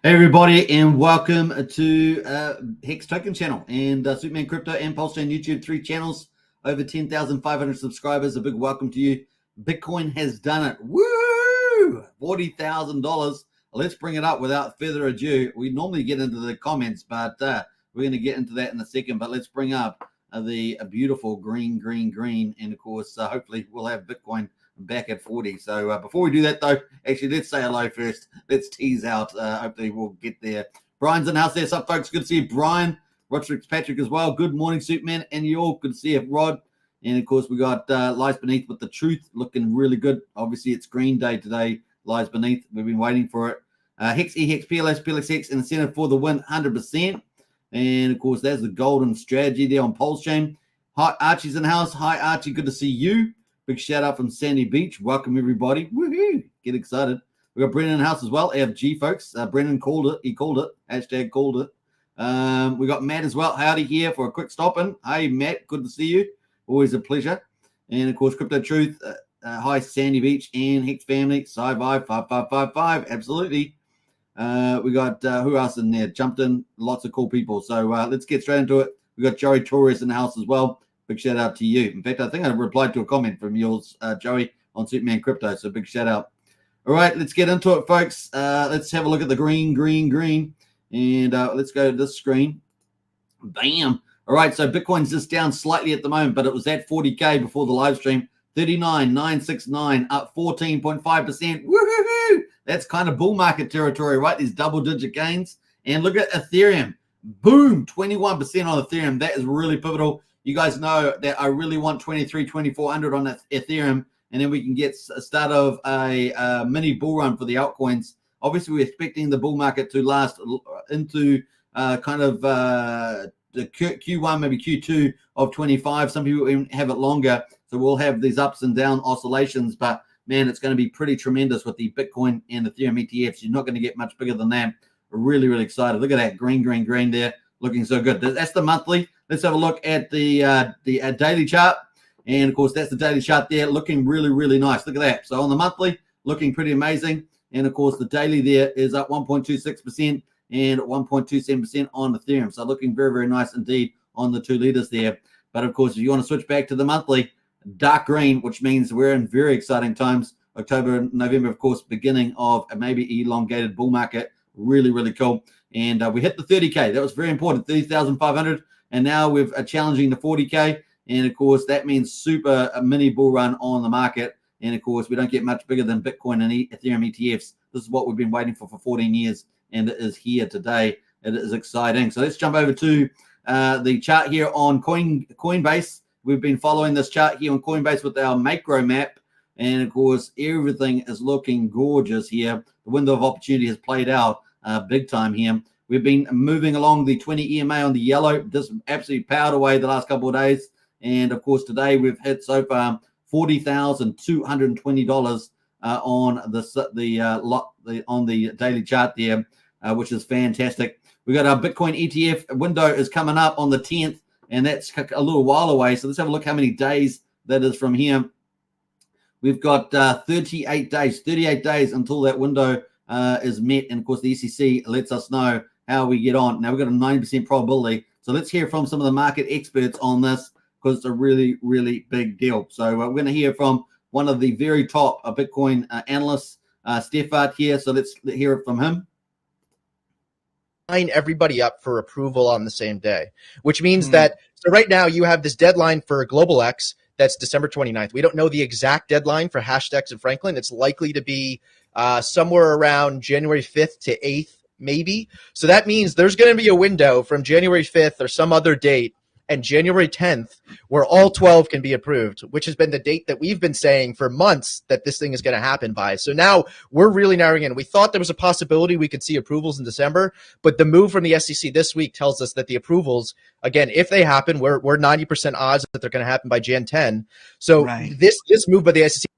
Hey everybody, and welcome to Hex Token channel and Superman Crypto and Pulsechain YouTube, 3 channels, over 10,500 subscribers. A big welcome to you. Bitcoin has done it. Woo! $40,000. Let's bring it up without further ado. We normally get into the comments, but we're going to get into that in a second. But let's bring up the beautiful green, and of course, hopefully we'll have Bitcoin back at 40. So before we do that, though, actually, let's say hello first. Let's tease out. Hopefully, we'll get there. Brian's in the house there. What's up, folks? Good to see you, Brian. Roderick Patrick as well. Good morning, Superman. And you all. Good to see you, Rod. And of course, we got Lies Beneath with the Truth looking really good. Obviously, it's Green Day today. Lies Beneath. We've been waiting for it. Hex, EHEX, PLS, PLSX, and incentive for the win, 100%. And of course, there's the golden strategy there on Pulsechain. Hi, Archie's in the house. Hi, Archie. Good to see you. Big shout out from Sandy Beach. Welcome, everybody. Woohoo! Get excited. We got Brennan in the house as well. AFG, folks. Brennan called it. He called it. Hashtag called it. We got Matt as well. Howdy here for a quick stop in. Hey, Matt. Good to see you. Always a pleasure. And, of course, Crypto Truth. Hi, Sandy Beach and Hex Family. Sci-Fi 5555. Absolutely. We got, who else in there? Jumped in. Lots of cool people. So let's get straight into it. We got Joey Torres in the house as well. Big shout out to you. In fact, I think I replied to a comment from yours, Joey, on Superman Crypto. So big shout out. All right, let's get into it, folks. Let's have a look at the green. And let's go to this screen. Bam. All right, so Bitcoin's just down slightly at the moment, but it was at 40K before the live stream. 39,969, up 14.5%. Woohoo! That's kind of bull market territory, right? These double-digit gains. And look at Ethereum. Boom, 21% on Ethereum. That is really pivotal. You guys know that I really want 2,400 on Ethereum, and then we can get a start of a mini bull run for the altcoins. Obviously, we're expecting the bull market to last into kind of the Q1, maybe Q2 of 25. Some people even have it longer, so we'll have these ups and down oscillations. But man, it's going to be pretty tremendous with the Bitcoin and Ethereum ETFs. You're not going to get much bigger than that. We're really excited. Look at that green there, looking so good. That's the monthly. Let's have a look at the daily chart. And, of course, that's the daily chart there, looking really nice. Look at that. So on the monthly, looking pretty amazing. And, of course, the daily there is up 1.26% and 1.27% on Ethereum. So looking very nice indeed on the 2 leaders there. But, of course, if you want to switch back to the monthly, dark green, which means we're in very exciting times. October, November, of course, beginning of a maybe elongated bull market. Really cool. And we hit the 30K. That was very important, 30,500. And now we're challenging the 40K. And, of course, that means super mini bull run on the market. And, of course, we don't get much bigger than Bitcoin and Ethereum ETFs. This is what we've been waiting for 14 years. And it is here today. It is exciting. So let's jump over to the chart here on Coinbase. We've been following this chart here on Coinbase with our macro map. And, of course, everything is looking gorgeous here. The window of opportunity has played out big time here. We've been moving along the 20 EMA on the yellow, just absolutely powered away the last couple of days. And, of course, today we've hit so far $40,220 on the daily chart there, which is fantastic. We got our Bitcoin ETF window is coming up on the 10th, and that's a little while away. So let's have a look how many days that is from here. We've got 38 days until that window is met. And, of course, the SEC lets us know how we get on. Now, we've got a 90% probability. So let's hear from some of the market experts on this because it's a really big deal. So we're going to hear from one of the very top Bitcoin analysts, Stefan here. So let's hear it from him. Line everybody up for approval on the same day, which means that, so right now you have this deadline for Global X. That's December 29th. We don't know the exact deadline for Hashdex and Franklin. It's likely to be somewhere around January 5th to 8th, maybe. So that means there's going to be a window from January 5th or some other date and January 10th where all 12 can be approved, which has been the date that we've been saying for months that this thing is going to happen by. So now we're really narrowing in. We thought there was a possibility we could see approvals in December, but the move from the SEC this week tells us that the approvals, again, if they happen, we're 90% odds that they're going to happen by Jan 10. So this move by the SEC.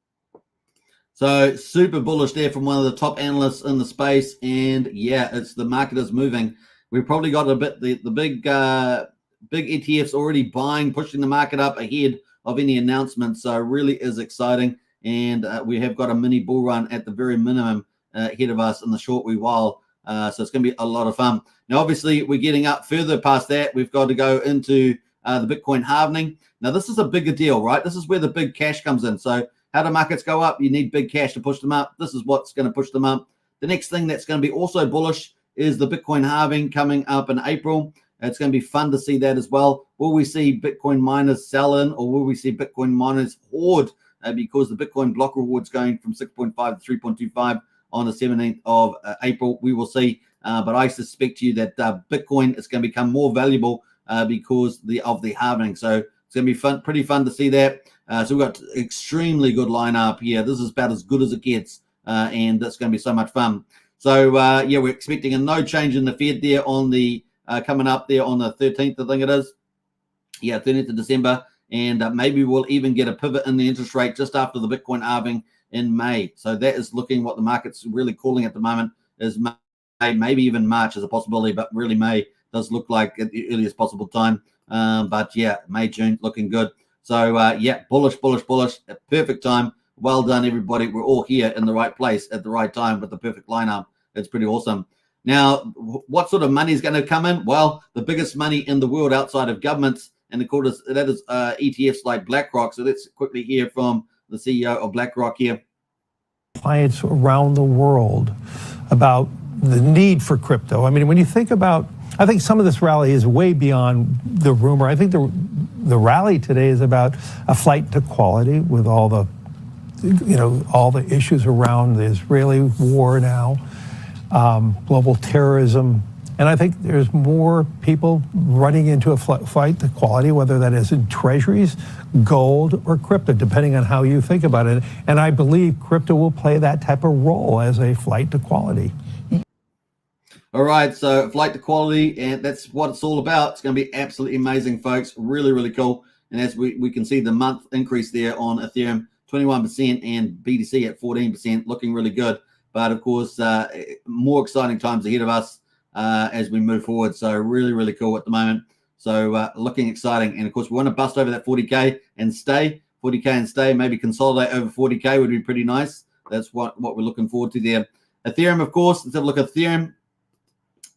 So super bullish there from one of the top analysts in the space. And yeah, it's the market is moving. We've probably got a bit, the big ETFs already buying, pushing the market up ahead of any announcement. So really is exciting. And we have got a mini bull run at the very minimum ahead of us in the short wee while. So it's going to be a lot of fun. Now, obviously, we're getting up further past that. We've got to go into the Bitcoin halvening. Now, this is a bigger deal, right? This is where the big cash comes in. So how do markets go up? You need big cash to push them up. This is what's going to push them up. The next thing that's going to be also bullish is the Bitcoin halving coming up in April. It's going to be fun to see that as well. Will we see Bitcoin miners sell in, or will we see Bitcoin miners hoard because the Bitcoin block reward's going from 6.5 to 3.25 on the 17th of April? We will see. But I suspect to you that Bitcoin is going to become more valuable because of the halving. So it's going to be fun, pretty fun to see that. So we've got extremely good lineup here. This is about as good as it gets, and it's going to be so much fun. So yeah, we're expecting a no change in the Fed there on the coming up there on the 13th, I think it is. Yeah, 13th of December, and maybe we'll even get a pivot in the interest rate just after the Bitcoin halving in May. So that is looking what the market's really calling at the moment is May, maybe even March is a possibility, but really May does look like at the earliest possible time. But yeah, May, June looking good. So yeah, bullish, perfect time. Well done, everybody. We're all here in the right place at the right time with the perfect lineup. It's pretty awesome. Now, what sort of money is going to come in? Well, the biggest money in the world outside of governments, and of course, that is ETFs like BlackRock. So let's quickly hear from the CEO of BlackRock here. Clients around the world about the need for crypto. I mean, when you think about, I think some of this rally is way beyond the rumor. I think the rally today is about a flight to quality with all the, all the issues around the Israeli war now, global terrorism. And I think there's more people running into a flight to quality, whether that is in treasuries, gold, or crypto, depending on how you think about it. And I believe crypto will play that type of role as a flight to quality. All right, so flight to quality, and that's what it's all about. It's going to be absolutely amazing, folks. Really, really cool. And as we can see the month increase there on Ethereum, 21%, and BTC at 14%, looking really good. But of course, more exciting times ahead of us as we move forward. So really, really cool at the moment. So looking exciting. And of course, we want to bust over that 40K and stay. 40K and stay. Maybe consolidate over 40K would be pretty nice. That's what we're looking forward to there. Ethereum, of course. Let's have a look at Ethereum.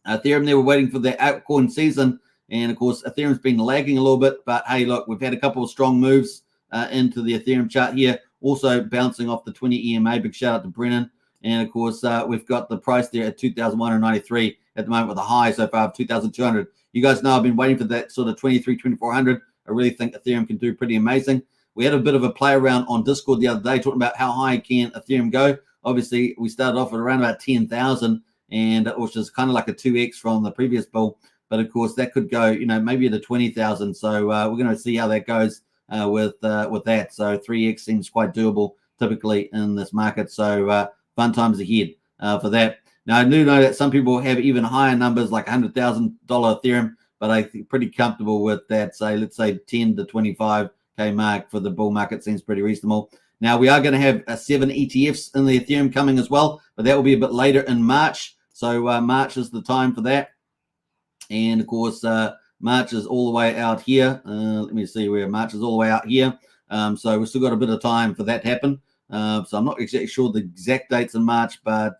Ethereum, they were waiting for their altcoin season. And of course, Ethereum's been lagging a little bit. But hey, look, we've had a couple of strong moves into the Ethereum chart here. Also bouncing off the 20 EMA. Big shout out to Brennan. And of course, we've got the price there at 2,193 at the moment with a high so far of 2,200. You guys know I've been waiting for that sort of 2,400. I really think Ethereum can do pretty amazing. We had a bit of a play around on Discord the other day talking about how high can Ethereum go. Obviously, we started off at around about 10,000, and which is kind of like a 2x from the previous bull. But of course, that could go, maybe to 20,000. So we're going to see how that goes with that. So 3x seems quite doable typically in this market. So fun times ahead for that. Now, I do know that some people have even higher numbers, like $100,000 Ethereum, but I think pretty comfortable with that. Say, let's say 10 to 25K mark for the bull market seems pretty reasonable. Now, we are going to have 7 ETFs in the Ethereum coming as well, but that will be a bit later in March. So March is the time for that. And of course, March is all the way out here. Let me see where March is all the way out here. So we've still got a bit of time for that to happen. So I'm not exactly sure the exact dates in March, but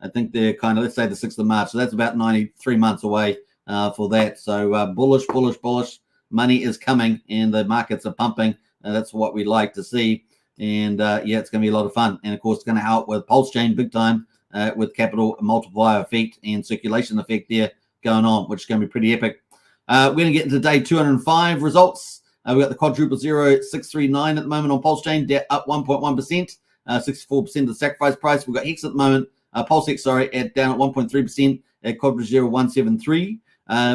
I think they're kind of, let's say the 6th of March. So that's about 93 months away for that. So bullish. Money is coming and the markets are pumping. That's what we like to see. And yeah, it's going to be a lot of fun. And of course, it's going to help with Pulsechain big time with capital multiplier effect and circulation effect there going on, which is going to be pretty epic. We're going to get into day 205 results. We've got the quadruple 0639 at the moment on Pulsechain, up 1.1%, 64% of the sacrifice price. We've got Hex at the moment, Pulsechain, down at 1.3% at quadruple 0173.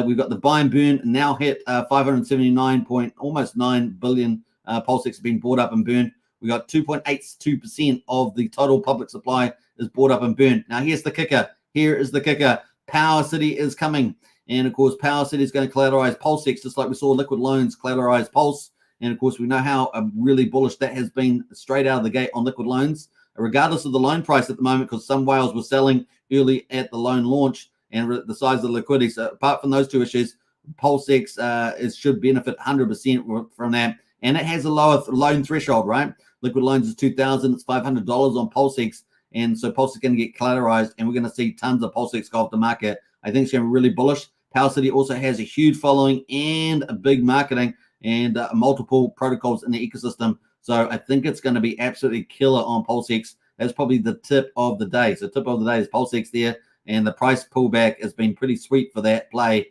We've got the buy and burn now hit 579 almost 9 billion Pulsechain has been bought up and burned. We got 2.82% of the total public supply is bought up and burned. Now here's the kicker. Here is the kicker. Power City is coming. And of course, Power City is going to collateralize Pulsechain, just like we saw liquid loans collateralize Pulse. And of course, we know how really bullish that has been straight out of the gate on liquid loans, regardless of the loan price at the moment, because some whales were selling early at the loan launch and the size of the liquidity. So apart from those two issues, Pulsechain should benefit 100% from that. And it has a lower loan threshold, right? Liquid loans is $2,000. It's $500 on Pulsechain. and so Pulse is going to get collateralized, and we're going to see tons of Pulsex go off the market. I think it's going to be really bullish. Power City also has a huge following and a big marketing and multiple protocols in the ecosystem. So I think it's going to be absolutely killer on Pulsex. That's probably the tip of the day. So tip of the day is Pulsex there, and the price pullback has been pretty sweet for that play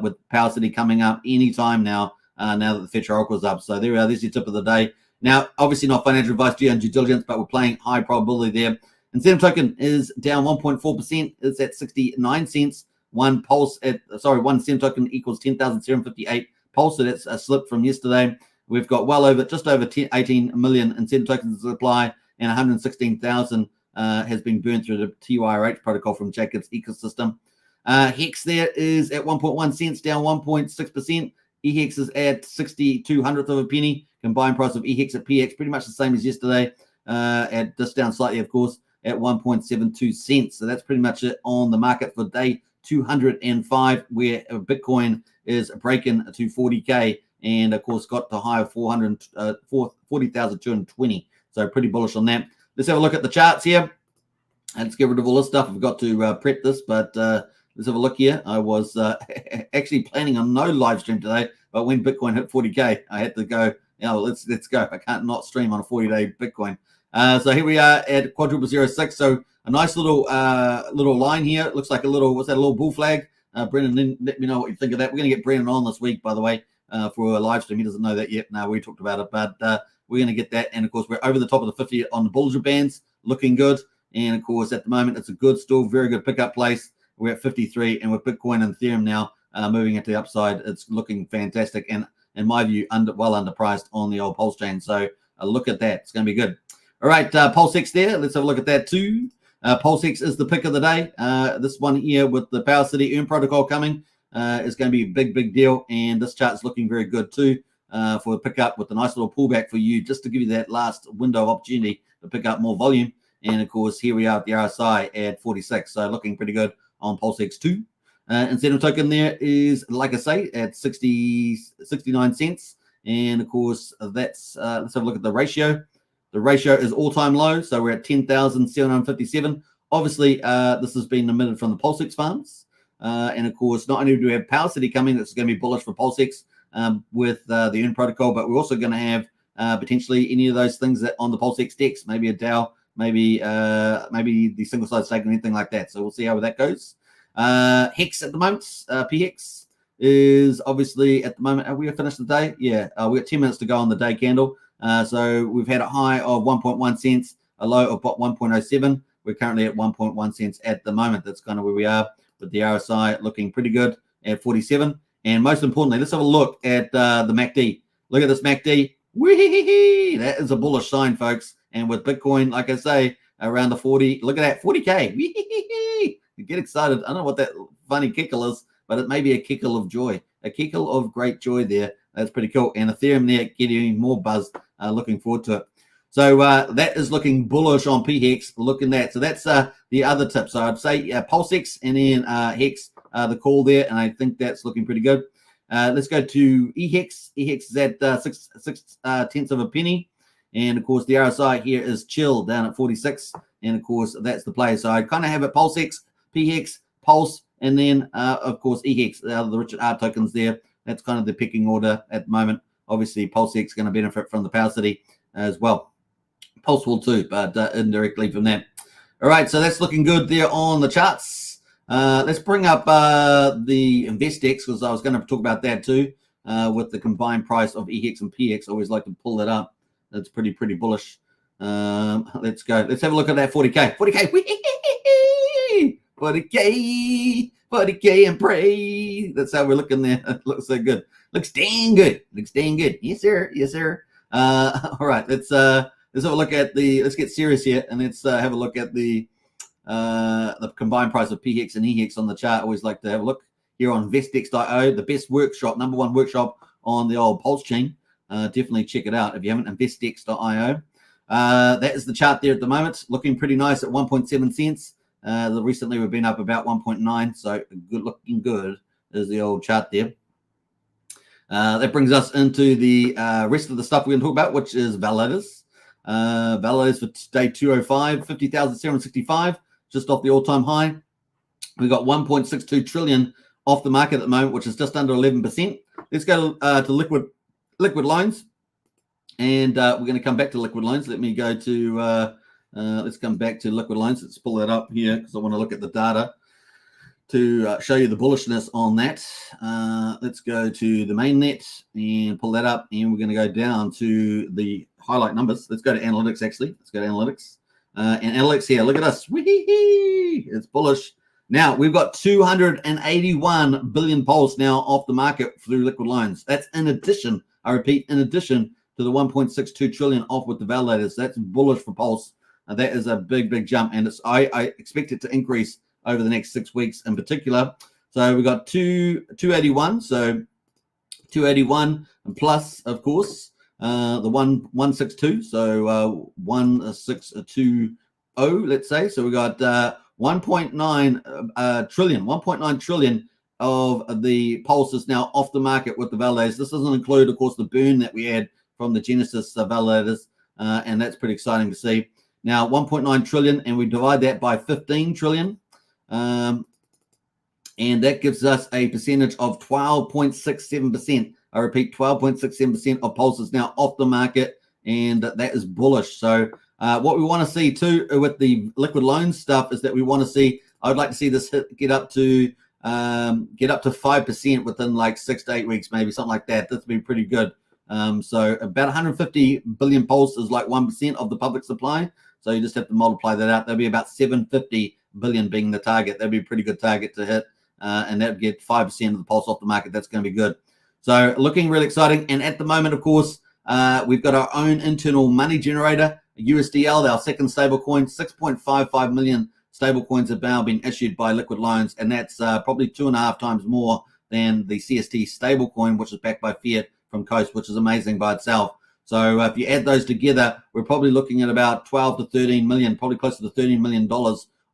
with Power City coming up anytime now, now that the Fetch Oracle is up. So there we are. This is your tip of the day. Now, obviously not financial advice due on due diligence, but we're playing high probability there. Incentive token is down 1.4%. It's at 69 cents. One incentive token equals 10,758 Pulse. So that's a slip from yesterday. We've got just over 18 million incentive tokens to supply, and 116,000 has been burned through the TYRH protocol from Jacob's ecosystem. Hex there is at 1.1 cents, down 1.6%. EHEX is at 62 hundredths of a penny. Combined price of EHEX at PX pretty much the same as yesterday, at just down slightly, of course, at 1.72 cents. So that's pretty much it on the market for day 205, where Bitcoin is breaking to 40K, and of course got the high of 40,220. So pretty bullish on that. Let's have a look at the charts here. Let's get rid of all this stuff. I forgot to prep this, but let's have a look here. I was actually planning on no live stream today, but when Bitcoin hit 40K, I had to go, let's go. I can't not stream on a 40-day Bitcoin. So here we are at quadruple 06. So a nice little line here. It looks like a little bull flag. Brennan, let me know what you think of that. We're going to get Brennan on this week, by the way, for a live stream. He doesn't know that yet. No, we talked about it, but we're going to get that. And of course, we're over the top of the 50 on the Bollinger Bands, looking good. And of course, at the moment, it's a good, still very good pickup place. We're at 53, and with Bitcoin and Ethereum now moving into the upside, it's looking fantastic. And in my view, well underpriced on the old Pulsechain. So look at that. It's going to be good. All right, Pulsex there. Let's have a look at that too. Pulsex is the pick of the day. This one here with the Power City Earn protocol coming is going to be a big deal. And this chart is looking very good too for a pickup with a nice little pullback for you, just to give you that last window of opportunity to pick up more volume. And of course, here we are at the RSI at 46. So looking pretty good on Pulsex too. Incentive token there is, like I say, at 69 cents. And of course, that's let's have a look at the ratio. The ratio is all-time low, so we're at 10,757. Obviously, this has been emitted from the Pulsex farms. And of course, not only do we have Power City coming, that's going to be bullish for Pulsex with the Earn protocol, but we're also going to have potentially any of those things that on the Pulsex DEX, maybe a DAO, maybe the single-sided stake or anything like that. So we'll see how that goes. Hex at the moment, PX is obviously at the moment. Are we finished the day? Yeah, we got 10 minutes to go on the day candle. So we've had a high of 1.1 cents, a low of 1.07. We're currently at 1.1 cents at the moment. That's kind of where we are with the RSI looking pretty good at 47. And most importantly, let's have a look at the MACD. Look at this MACD. Whee! That is a bullish sign, folks. And with Bitcoin, like I say, around the 40, look at that, 40K. Whee! You get excited. I don't know what that funny kickle is, but it may be a kickle of joy, a kickle of great joy there. That's pretty cool. And Ethereum there getting more buzz. Looking forward to it. So that is looking bullish on PHEX. Look at that. So that's the other tip. So I'd say Pulsex and then Hex, the call there. And I think that's looking pretty good. Let's go to EHEX. EHEX is at 6 tenths of a penny. And of course, the RSI here is chill down at 46. And of course, that's the play. So I kind of have it Pulsex, PHEX, Pulse, and then of course EHEX, the Richard R tokens there. That's kind of the picking order at the moment. Obviously, Pulsex is going to benefit from the Power City as well. Pulse will too, but indirectly from that. All right, so that's looking good there on the charts. Let's bring up the InvestX, because I was going to talk about that too, with the combined price of EHEX and PX. I always like to pull that up. That's pretty bullish. Let's go. Let's have a look at that 40K. 40K. 40K and pray. That's how we're looking there. It looks so good. Looks dang good. Looks dang good. Yes, sir. Yes, sir. All right. Let's have a look at let's get serious here, and let's have a look at the combined price of PHEX and EHEX on the chart. I always like to have a look here on investx.io, the best workshop, number one workshop on the old Pulsechain. Definitely check it out if you haven't, investx.io. That is the chart there at the moment, looking pretty nice at 1.7 cents. Recently we've been up about 1.9, so looking good is the old chart there. That brings us into the rest of the stuff we're going to talk about, which is validators. Validators for day 205, 50,765, just off the all-time high. We've got 1.62 trillion off the market at the moment, which is just under 11%. Let's go to liquid loans, and we're going to come back to liquid loans. Let me go to let's come back to liquid loans. Let's pull that up here because I want to look at the data to show you the bullishness on that. Let's go to the mainnet and pull that up, and we're going to go down to the highlight numbers. Let's go to analytics, actually. Let's go to analytics. And analytics here, look at us. Whee! It's bullish. Now, we've got 281 billion pulse now off the market through liquid loans. That's in addition, I repeat, in addition to the 1.62 trillion off with the validators. That's bullish for pulse. That is a big, big jump, and I expect it to increase over the next 6 weeks in particular. So we've got 281, so 281 and plus, of course, the 162, so 1620, let's say. So we got 1.9 trillion of the pulse is now off the market with the validators. This doesn't include, of course, the burn that we had from the Genesis validators, and that's pretty exciting to see. Now, 1.9 trillion, and we divide that by 15 trillion, and that gives us a percentage of 12.67%. I repeat, 12.67% of pulse is now off the market, and that is bullish. So what we want to see too with the liquid loan stuff is that we want to see, I would like to see this get up to 5% within like 6 to 8 weeks, maybe something like that. That'd be pretty good. So about 150 billion pulse is like 1% of the public supply. So you just have to multiply that out. There'll be about 750 billion being the target. That'd be a pretty good target to hit. And that'd get 5% of the pulse off the market. That's going to be good. So looking really exciting. And at the moment, of course, we've got our own internal money generator, USDL, our second stable coin. 6.55 million stable coins have now been issued by liquid loans. And that's probably 2.5 times more than the CST stable coin, which is backed by fiat from Coast, which is amazing by itself. So if you add those together, we're probably looking at about 12 to 13 million, probably closer to $13 million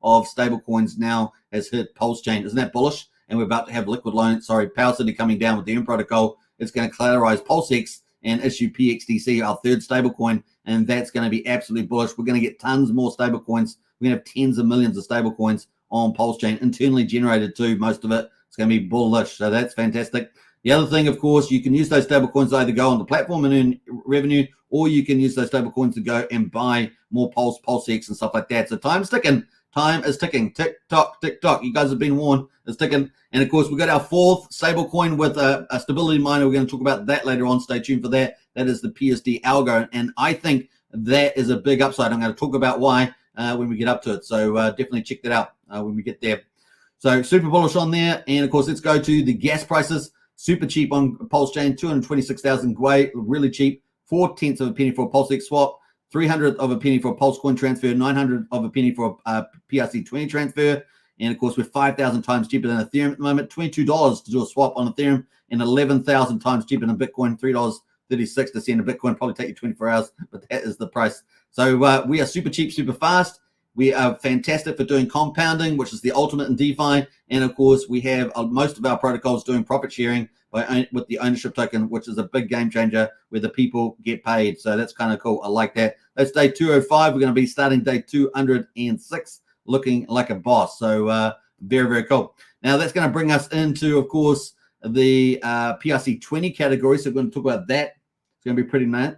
of stable coins now has hit Pulsechain. Isn't that bullish? And we're about to have Power City coming down with the M protocol. It's going to collateralize PulseX and issue PXDC, our third stable coin, and that's going to be absolutely bullish. We're going to get tons more stable coins. We're going to have tens of millions of stable coins on Pulsechain, internally generated too, most of it. It's going to be bullish, so that's fantastic. The other thing, of course, you can use those stable coins to either go on the platform and earn revenue, or you can use those stable coins to go and buy more Pulsex and stuff like that. So time's ticking. Time is ticking. Tick tock, tick tock. You guys have been warned. It's ticking. And of course, we've got our fourth stable coin with a stability miner. We're going to talk about that later on. Stay tuned for that. That is the PUSD Algo. And I think that is a big upside. I'm going to talk about why when we get up to it. So definitely check that out when we get there. So super bullish on there. And of course, let's go to the gas prices. Super cheap on Pulsechain, 226,000 Gwei, really cheap. 4/10 of a penny for a Pulsex swap, 300th of a penny for a Pulsecoin transfer, 900th of a penny for a PRC20 transfer. And of course, we're 5,000 times cheaper than Ethereum at the moment. $22 to do a swap on Ethereum, and 11,000 times cheaper than Bitcoin. $3.36 to send a Bitcoin. Probably take you 24 hours, but that is the price. So we are super cheap, super fast. We are fantastic for doing compounding, which is the ultimate in DeFi. And of course, we have most of our protocols doing profit sharing with the ownership token, which is a big game changer where the people get paid. So that's kind of cool. I like that. That's day 205. We're going to be starting day 206 looking like a boss. So very, very cool. Now that's going to bring us into, of course, the PRC20 category. So we're going to talk about that. It's going to be pretty nice.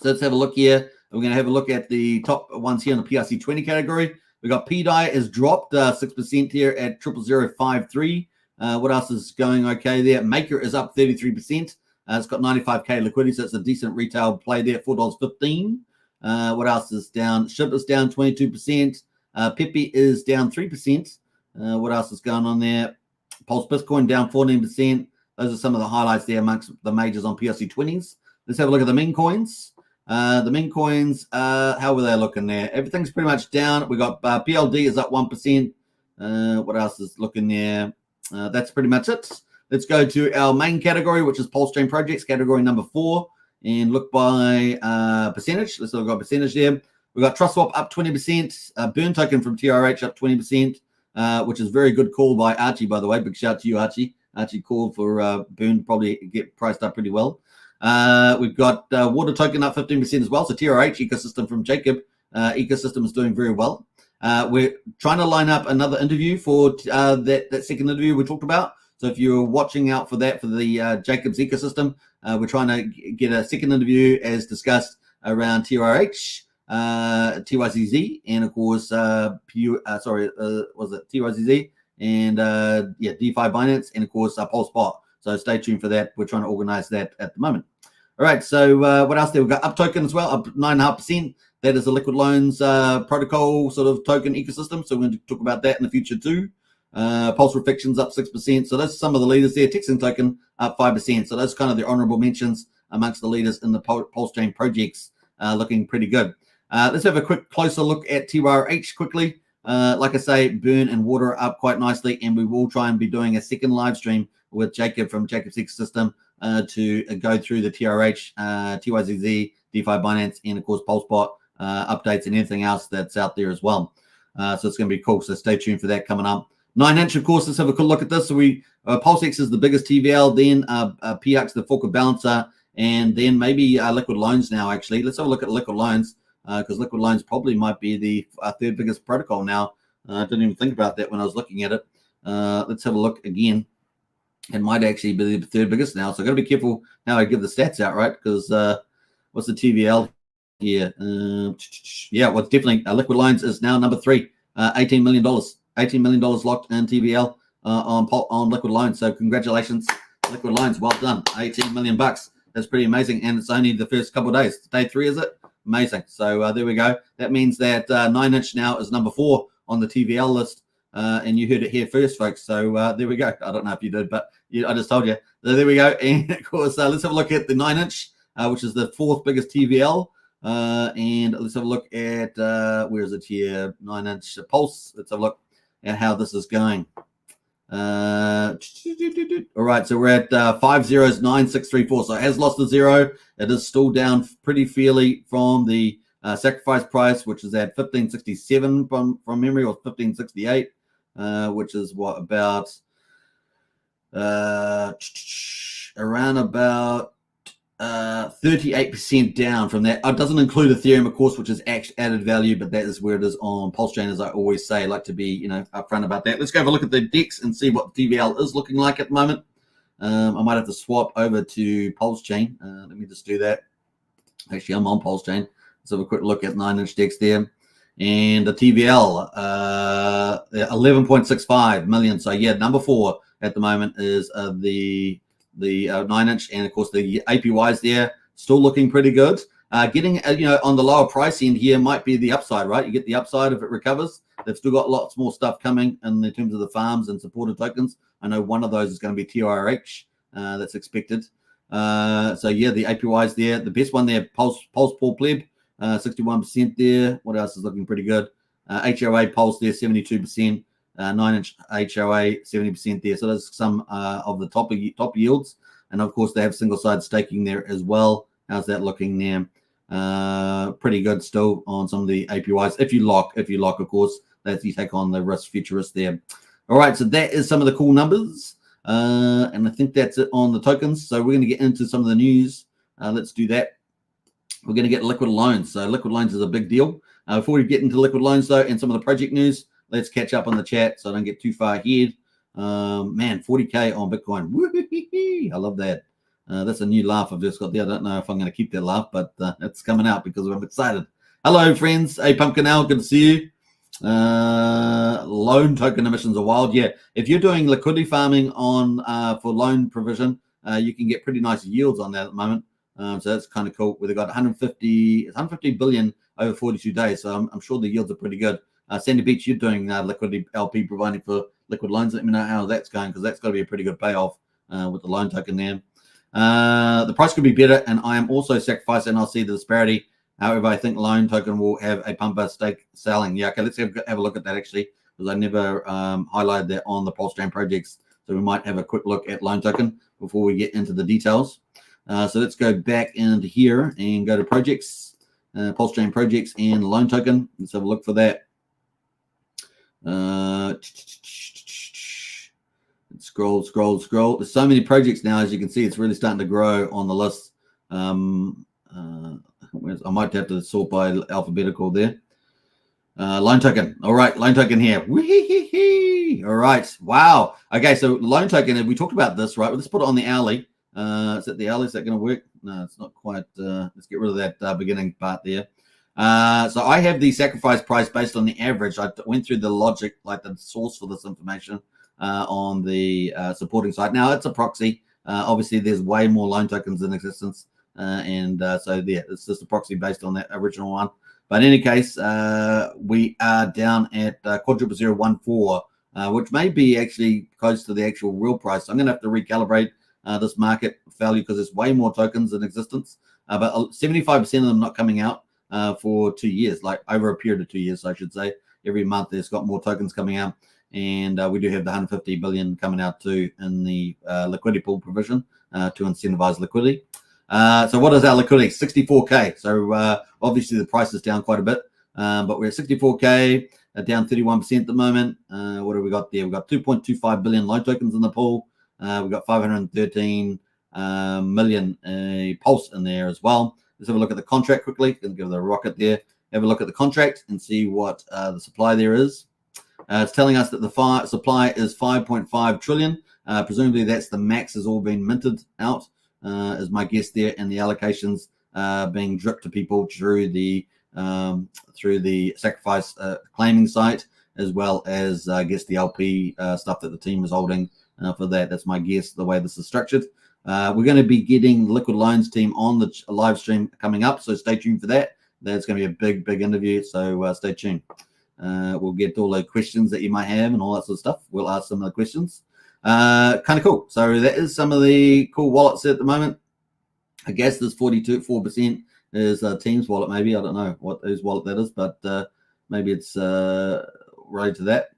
So let's have a look here. We're going to have a look at the top ones here in the PRC20 category. We got PDI has dropped 6% here at 00053. What else is going okay there? Maker is up 33%. It's got 95K liquidity, so it's a decent retail play there, $4.15. What else is down? SHIB is down 22%. Pepe is down 3%. What else is going on there? Pulse Bitcoin down 14%. Those are some of the highlights there amongst the majors on PRC20s. Let's have a look at the meme coins. The meme coins, how were they looking there? Everything's pretty much down. We got PLD is up 1%. What else is looking there? That's pretty much it. Let's go to our main category, which is Pulsechain projects, category number 4, and look by percentage. Let's look at percentage there. We got Trust Swap up 20%, Burn Token from TRH up 20%, which is very good call by Archie, by the way. Big shout out to you, Archie. Archie called for Burn, probably get priced up pretty well. We've got Water Token up 15% as well. So TRH ecosystem from Jacob ecosystem is doing very well. We're trying to line up another interview for that second interview we talked about. So if you're watching out for that, for the Jacob's ecosystem, we're trying to get a second interview as discussed around TRH, TYZZ, and of course, was it TYZZ? And DeFi Binance, and of course, PulseBot. So stay tuned for that. We're trying to organize that at the moment. All right, so what else there? We've got Up Token as well, up 9.5%. That is a liquid loans protocol sort of token ecosystem. So we're going to talk about that in the future too. Pulse Reflections up 6%. So those are some of the leaders there. Texan Token up 5%. So those are kind of the honorable mentions amongst the leaders in the Pulsechain projects, looking pretty good. Let's have a quick closer look at TYRH quickly. Like I say, Burn and Water are up quite nicely, and we will try and be doing a second live stream with Jacob from Jacob's ecosystem to go through the TRH, TYZZ, DeFi Binance, and of course PulseBot updates and anything else that's out there as well. So it's going to be cool. So stay tuned for that coming up. 9inch, of course. Let's have a quick look at this. So PulseX is the biggest TVL, then PX, the fork of balancer, and then maybe Liquid Loans now. Actually, let's have a look at Liquid Loans because Liquid Loans probably might be the third biggest protocol now. I didn't even think about that when I was looking at it. Let's have a look again. It might actually be the third biggest now. So I've got to be careful how I give the stats out, right? Because what's the TVL here? Well, definitely Liquid Loans is now number 3, $18 million. $18 million locked in TVL on Liquid Loans. So congratulations, Liquid Loans. Well done. 18 million bucks. That's pretty amazing. And it's only the first couple of days. Day 3, is it? Amazing. So there we go. That means that 9inch now is number 4 on the TVL list. And you heard it here first, folks. So there we go. I don't know if you did, but I just told you. So there we go. And of course, let's have a look at the 9inch, which is the 4th biggest TVL. And let's have a look at, where is it here? 9inch Pulse. Let's have a look at how this is going. All right, so we're at 509,634. So it has lost a 0. It is still down pretty fairly from the sacrifice price, which is at 1567 from memory, or 1568, which is what, about around about 38% down from that. It doesn't include Ethereum, of course, which is added value, but that is where it is on Pulsechain, as I always say. I like to be, upfront about that. Let's go have a look at the DEX and see what the TVL is looking like at the moment. I might have to swap over to Pulsechain. Let me just do that. Actually, I'm on Pulsechain. Let's have a quick look at 9inch DEX there. And the TVL, 11.65 million. So yeah, number 4 at the moment is the 9inch, and of course the APYs there still looking pretty good. Getting on the lower price end here might be the upside, right? You get the upside if it recovers. They've still got lots more stuff coming in terms of the farms and supported tokens. I know one of those is going to be TRH. That's expected. So yeah, the APYs there. The best one there, Pulse Paul Pleb, 61% there. What else is looking pretty good? HOA Pulse there, 72%. 9inch HOA, 70% there. So there's some of the top yields. And of course, they have single side staking there as well. How's that looking there? Pretty good still on some of the APYs. If you lock, of course, that you take on the risk, future risk there. All right, so that is some of the cool numbers. And I think that's it on the tokens. So we're going to get into some of the news. Let's do that. We're going to get Liquid Loans. So Liquid Loans is a big deal. Before we get into Liquid Loans, though, and some of the project news, let's catch up on the chat so I don't get too far ahead. Man, 40K on Bitcoin. Woo-hee-hee-hee. I love that. That's a new laugh I've just got there. I don't know if I'm going to keep that laugh, but it's coming out because I'm excited. Hello, friends. Hey, Pumpkin Owl, good to see you. Loan token emissions are wild. Yeah, if you're doing liquidity farming on for loan provision, you can get pretty nice yields on that at the moment. So that's kind of cool. They've got 150 billion over 42 days. So I'm sure the yields are pretty good. Sandy Beach, you're doing liquidity LP providing for liquid loans. Let me know how that's going, because that's got to be a pretty good payoff with the loan token there. The price could be better, and I am also sacrificing. I'll see the disparity. However, I think loan token will have a pumper stake selling. Yeah, okay, let's have a look at that actually, because I never highlighted that on the Pulsechain projects. So we might have a quick look at loan token before we get into the details. So let's go back into here and go to projects, Pulsechain projects and loan token. Let's have a look for that. Scroll. There's so many projects now, as you can see. It's really starting to grow on the list. I might have to sort by alphabetical there. Loan token. All right, loan token here. Wee-hee-hee-hee. All right. Wow. Okay, so loan token, we talked about this, right? Let's put it on the hourly. Is that the hourly? Is that going to work? No, it's not quite. Let's get rid of that beginning part there. So I have the sacrifice price based on the average. I went through the logic, like the source for this information on the supporting side. Now, it's a proxy. Obviously, there's way more loan tokens in existence. So yeah, it's just a proxy based on that original one. But in any case, we are down at quadruple 014, which may be actually close to the actual real price. So I'm going to have to recalibrate this market value because there's way more tokens in existence. But 75% of them not coming out for 2 years, like over a period of 2 years, I should say. Every month there's got more tokens coming out. And we do have the 150 billion coming out too in the liquidity pool provision to incentivize liquidity. So what is our liquidity? 64K. So obviously the price is down quite a bit, but we're at 64K, down 31% at the moment. What have we got there? We've got 2.25 billion loan tokens in the pool. We've got 513 million pulse in there as well. Let's have a look at the contract quickly. Gonna give it a rocket there. Have a look at the contract and see what the supply there is. It's telling us that the supply is 5.5 trillion. Presumably that's the max has all been minted out. Is my guess there, and the allocations being dripped to people through the sacrifice claiming site, as well as I guess the LP stuff that the team is holding for that. That's my guess, the way this is structured. We're going to be getting the Liquid Loans team on the live stream coming up, so stay tuned for that. That's going to be a big interview, so stay tuned. We'll get all the questions that you might have and all that sort of stuff. We'll ask some of the questions. Kind of cool. So that is some of the cool wallets at the moment. I guess this 4% is Team's wallet, maybe. I don't know whose wallet that is, but maybe it's related to that.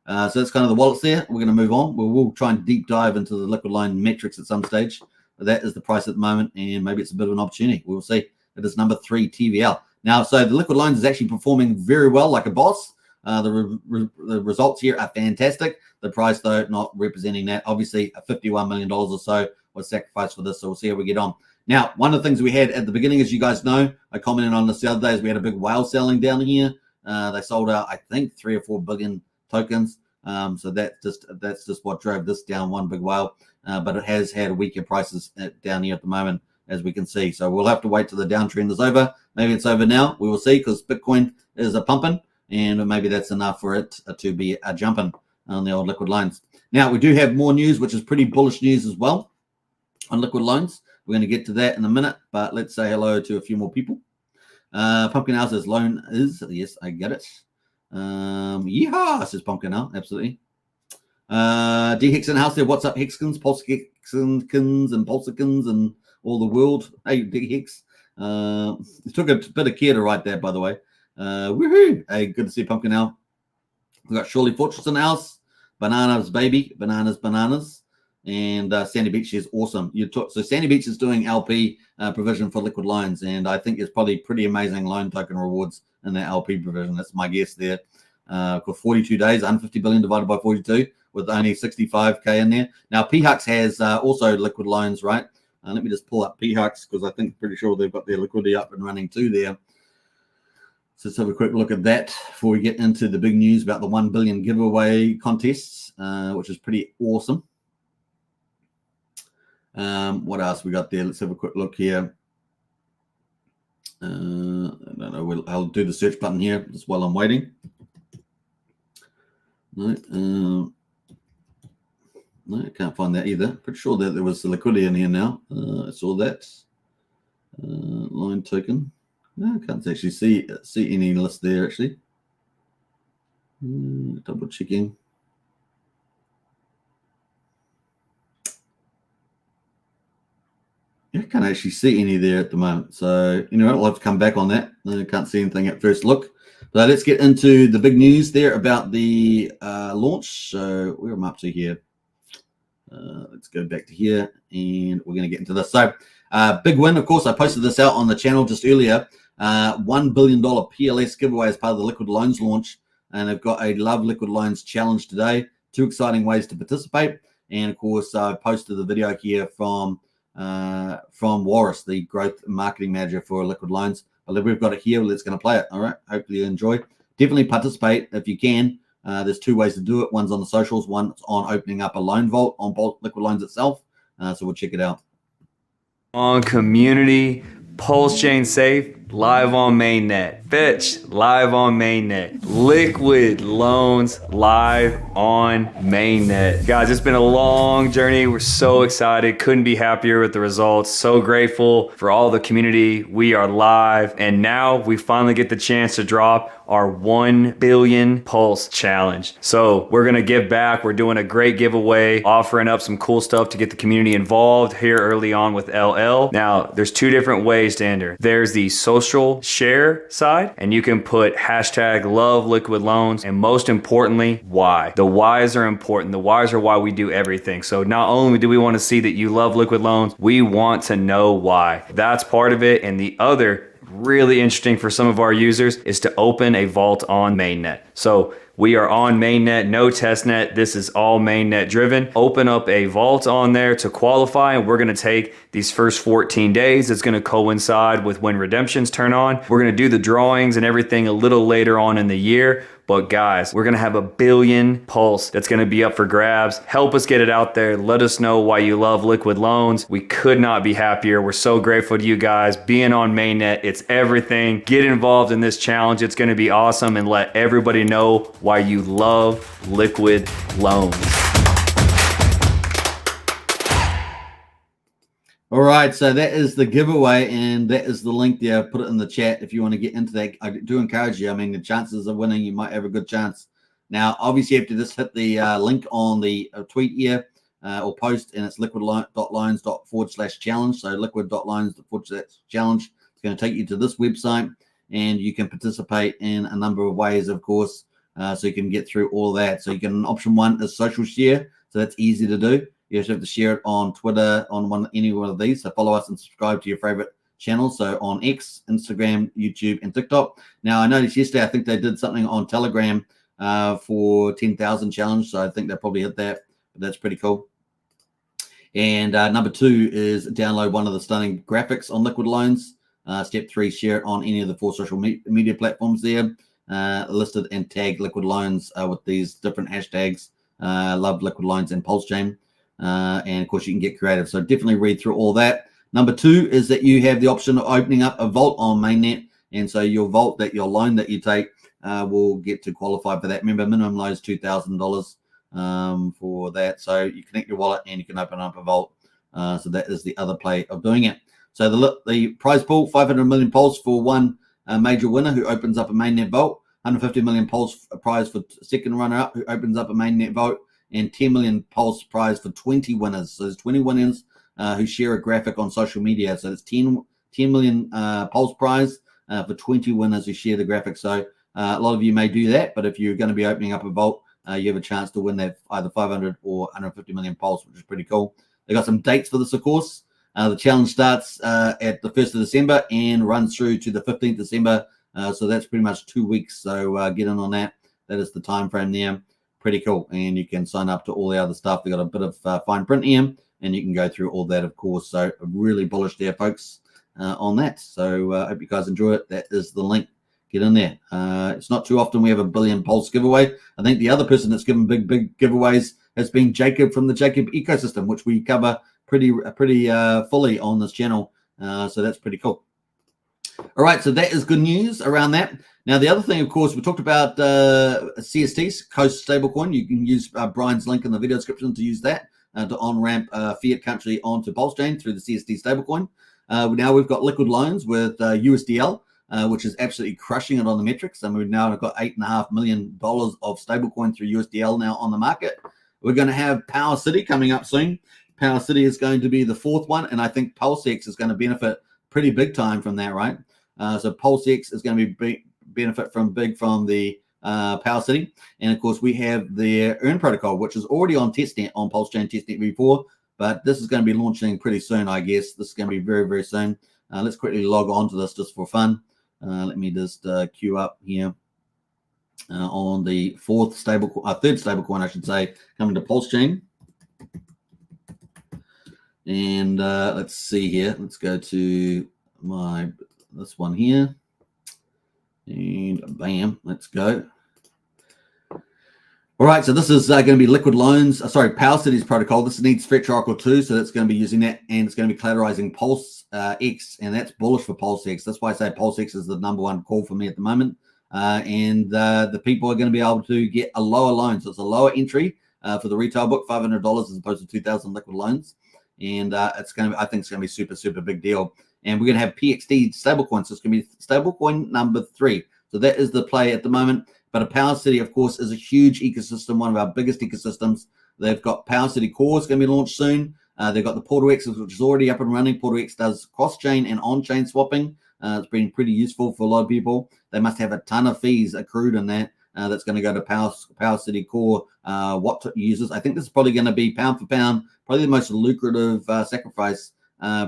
So that's kind of the wallets there. We're going to move on. We'll try and deep dive into the Liquid Line metrics at some stage. But that is the price at the moment, and maybe it's a bit of an opportunity. We'll see. It is number 3 TVL. Now, so the Liquid Lines is actually performing very well, like a boss. The results here are fantastic. The price, though, not representing that. Obviously, $51 million or so was sacrificed for this, so we'll see how we get on. Now, one of the things we had at the beginning, as you guys know, I commented on this the other day, is we had a big whale selling down here. They sold out, I think, 3 or 4 billion tokens. So that's just what drove this down, one big whale. But it has had weaker prices down here at the moment, as we can see. So we'll have to wait till the downtrend is over. Maybe it's over now. We will see, because Bitcoin is a pumping, and maybe that's enough for it to be a jumping on the old Liquid Loans. Now, we do have more news, which is pretty bullish news as well on Liquid Loans. We're going to get to that in a minute, but let's say hello to a few more people. Pumpkin Owl says loan is. Yes, I get it. Yeehaw, says Pumpkin Owl. Absolutely. D Hex in the house there. What's up, Hexkins, Pulsechins, and Pulsechins, and all the world? Hey, D Hex. It took a bit of care to write that, by the way. Woohoo! Hey, good to see Pumpkin Owl. We've got Shirley Fortress in the house. Bananas, baby. Bananas. And Sandy Beach is awesome. So Sandy Beach is doing LP provision for Liquid Loans, and I think it's probably pretty amazing loan token rewards in that LP provision. That's my guess there. For 42 days, 150 billion divided by 42, with only 65K in there. Now, PHUX has also Liquid Loans, right? Let me just pull up PHUX, because I think pretty sure they've got their liquidity up and running too there. So let's have a quick look at that before we get into the big news about the 1 billion giveaway contests, which is pretty awesome. What else we got there? Let's have a quick look here. I don't know. I'll do the search button here just while I'm waiting. No, I can't find that either. Pretty sure that there was the liquidity in here now. I saw that. Line token. No, I can't actually see any list there, actually. Double checking. I can't actually see any there at the moment. So, you know, I'll have to come back on that. I can't see anything at first look. So let's get into the big news there about the launch. So where am I up to here? Let's go back to here, and we're going to get into this. So big win, of course. I posted this out on the channel just earlier. $1 billion PLS giveaway as part of the Liquid Loans launch. And they've got a Love Liquid Loans challenge today. 2 exciting ways to participate. And, of course, I posted the video here from from Warris, the growth marketing manager for Liquid Loans. But we've got it here. Let's going to play it. All right. Hopefully you enjoy. Definitely participate if you can. There's two ways to do it. One's on the socials. One's on opening up a loan vault on Liquid Loans itself. So we'll check it out. On community, Pulsechain safe, live on mainnet. Fetch, live on mainnet. Liquid Loans, live on mainnet. Guys, it's been a long journey. We're so excited. Couldn't be happier with the results. So grateful for all the community. We are live. And now we finally get the chance to drop our 1 billion Pulse challenge. So we're gonna give back. We're doing a great giveaway, offering up some cool stuff to get the community involved here early on with LL. Now, there's two different ways to enter. There's the social share side, and you can put hashtag love liquid loans, and most importantly, why. The whys are important. The whys are why we do everything. So not only do we want to see that you love liquid loans, we want to know why. That's part of it. And the other really interesting for some of our users is to open a vault on mainnet. So we are on mainnet, no testnet. This is all mainnet driven. Open up a vault on there to qualify, and we're going to take these first 14 days. It's going to coincide with when redemptions turn on. We're going to do the drawings and everything a little later on in the year. But guys, we're going to have 1 billion Pulse that's going to be up for grabs. Help us get it out there. Let us know why you love Liquid Loans. We could not be happier. We're so grateful to you guys being on mainnet. It's everything. Get involved in this challenge. It's going to be awesome, and let everybody know why you love Liquid Loans. All right, so that is the giveaway, and that is the link there. Put it in the chat if you want to get into that. I do encourage you. I mean, the chances of winning, you might have a good chance. Now, obviously, you have to just hit the link on the tweet here or post, and it's liquid.loans./challenge. So liquid.loans./challenge. It's going to take you to this website, and you can participate in a number of ways, of course, so you can get through all that. So you can, option one is social share, so that's easy to do. You just have to share it on Twitter, on any one of these. So follow us and subscribe to your favorite channels. So on X, Instagram, YouTube, and TikTok. Now, I noticed yesterday, I think they did something on Telegram for 10,000 challenge. So I think they probably hit that. But that's pretty cool. And number two is download one of the stunning graphics on Liquid Loans. Step three, share it on any of the 4 social media platforms there. Listed and tag Liquid Loans with these different hashtags. Love Liquid Loans and Pulsechain. And of course, you can get creative. So definitely read through all that. Number two is that you have the option of opening up a vault on mainnet. And so your vault, that your loan that you take will get to qualify for that. Remember, minimum loan is $2,000 for that. So you connect your wallet and you can open up a vault. So that is the other play of doing it. So the prize pool, 500 million Pulse for one major winner who opens up a mainnet vault. 150 million Pulse prize for second runner-up who opens up a mainnet vault. And 10 million Pulse prize for 20 winners. So there's 20 winners who share a graphic on social media. So there's 10 million Pulse prize for 20 winners who share the graphic. So a lot of you may do that, but if you're going to be opening up a vault, you have a chance to win that either 500 or 150 million Pulse, which is pretty cool. They got some dates for this, of course. The challenge starts at the 1st of December and runs through to the 15th December. So that's pretty much 2 weeks. So get in on that. That is the time frame there. Pretty cool. And you can sign up to all the other stuff. They got a bit of fine print here, and you can go through all that, of course. So really bullish there, folks, on that. So I hope you guys enjoy it. That is the link. Get in there. It's not too often we have a 1 billion Pulse giveaway. I think the other person that's given big giveaways has been Jacob from the Jacob ecosystem, which we cover pretty fully on this channel. So that's pretty cool. All right, so that is good news around that. Now, the other thing, of course, we talked about CSTs, Coast Stablecoin. You can use Brian's link in the video description to use that to on-ramp fiat country onto Pulsechain through the CST stablecoin. Now we've got Liquid Loans with USDL, which is absolutely crushing it on the metrics. And we've now got $8.5 million of stablecoin through USDL now on the market. We're going to have Power City coming up soon. Power City is going to be the fourth one, and I think PulseX is going to benefit pretty big time from that, right? So PulseX is going to be benefit from the Power City, and of course we have the Earn protocol, which is already on testnet on Pulsechain testnet v4, but this is going to be launching pretty soon, I guess. This is going to be very soon. Let's quickly log on to this just for fun. Let me just queue up here on the third stablecoin, I should say, coming to Pulsechain. And let's see here. Let's go to this one here. And bam, let's go. All right, so this is going to be Liquid Loans. Power Cities protocol. This needs Fetch Oracle 2, so that's going to be using that, and it's going to be collateralizing Pulse X, and that's bullish for Pulse X. That's why I say Pulse X is the number one call for me at the moment. And the people are going to be able to get a lower loan, so it's a lower entry for the retail book, $500 as opposed to 2,000 liquid loans, and it's going to be, I think it's going to be super big deal. And we're going to have PXD stablecoin, so it's going to be stablecoin number 3. So that is the play at the moment. But a Power City, of course, is a huge ecosystem, one of our biggest ecosystems. They've got Power City Core is going to be launched soon. They've got the Portal X, which is already up and running. Portal X does cross-chain and on-chain swapping. It's been pretty useful for a lot of people. They must have a ton of fees accrued in that. That's going to go to Power City Core users. I think this is probably going to be pound for pound, probably the most lucrative sacrifice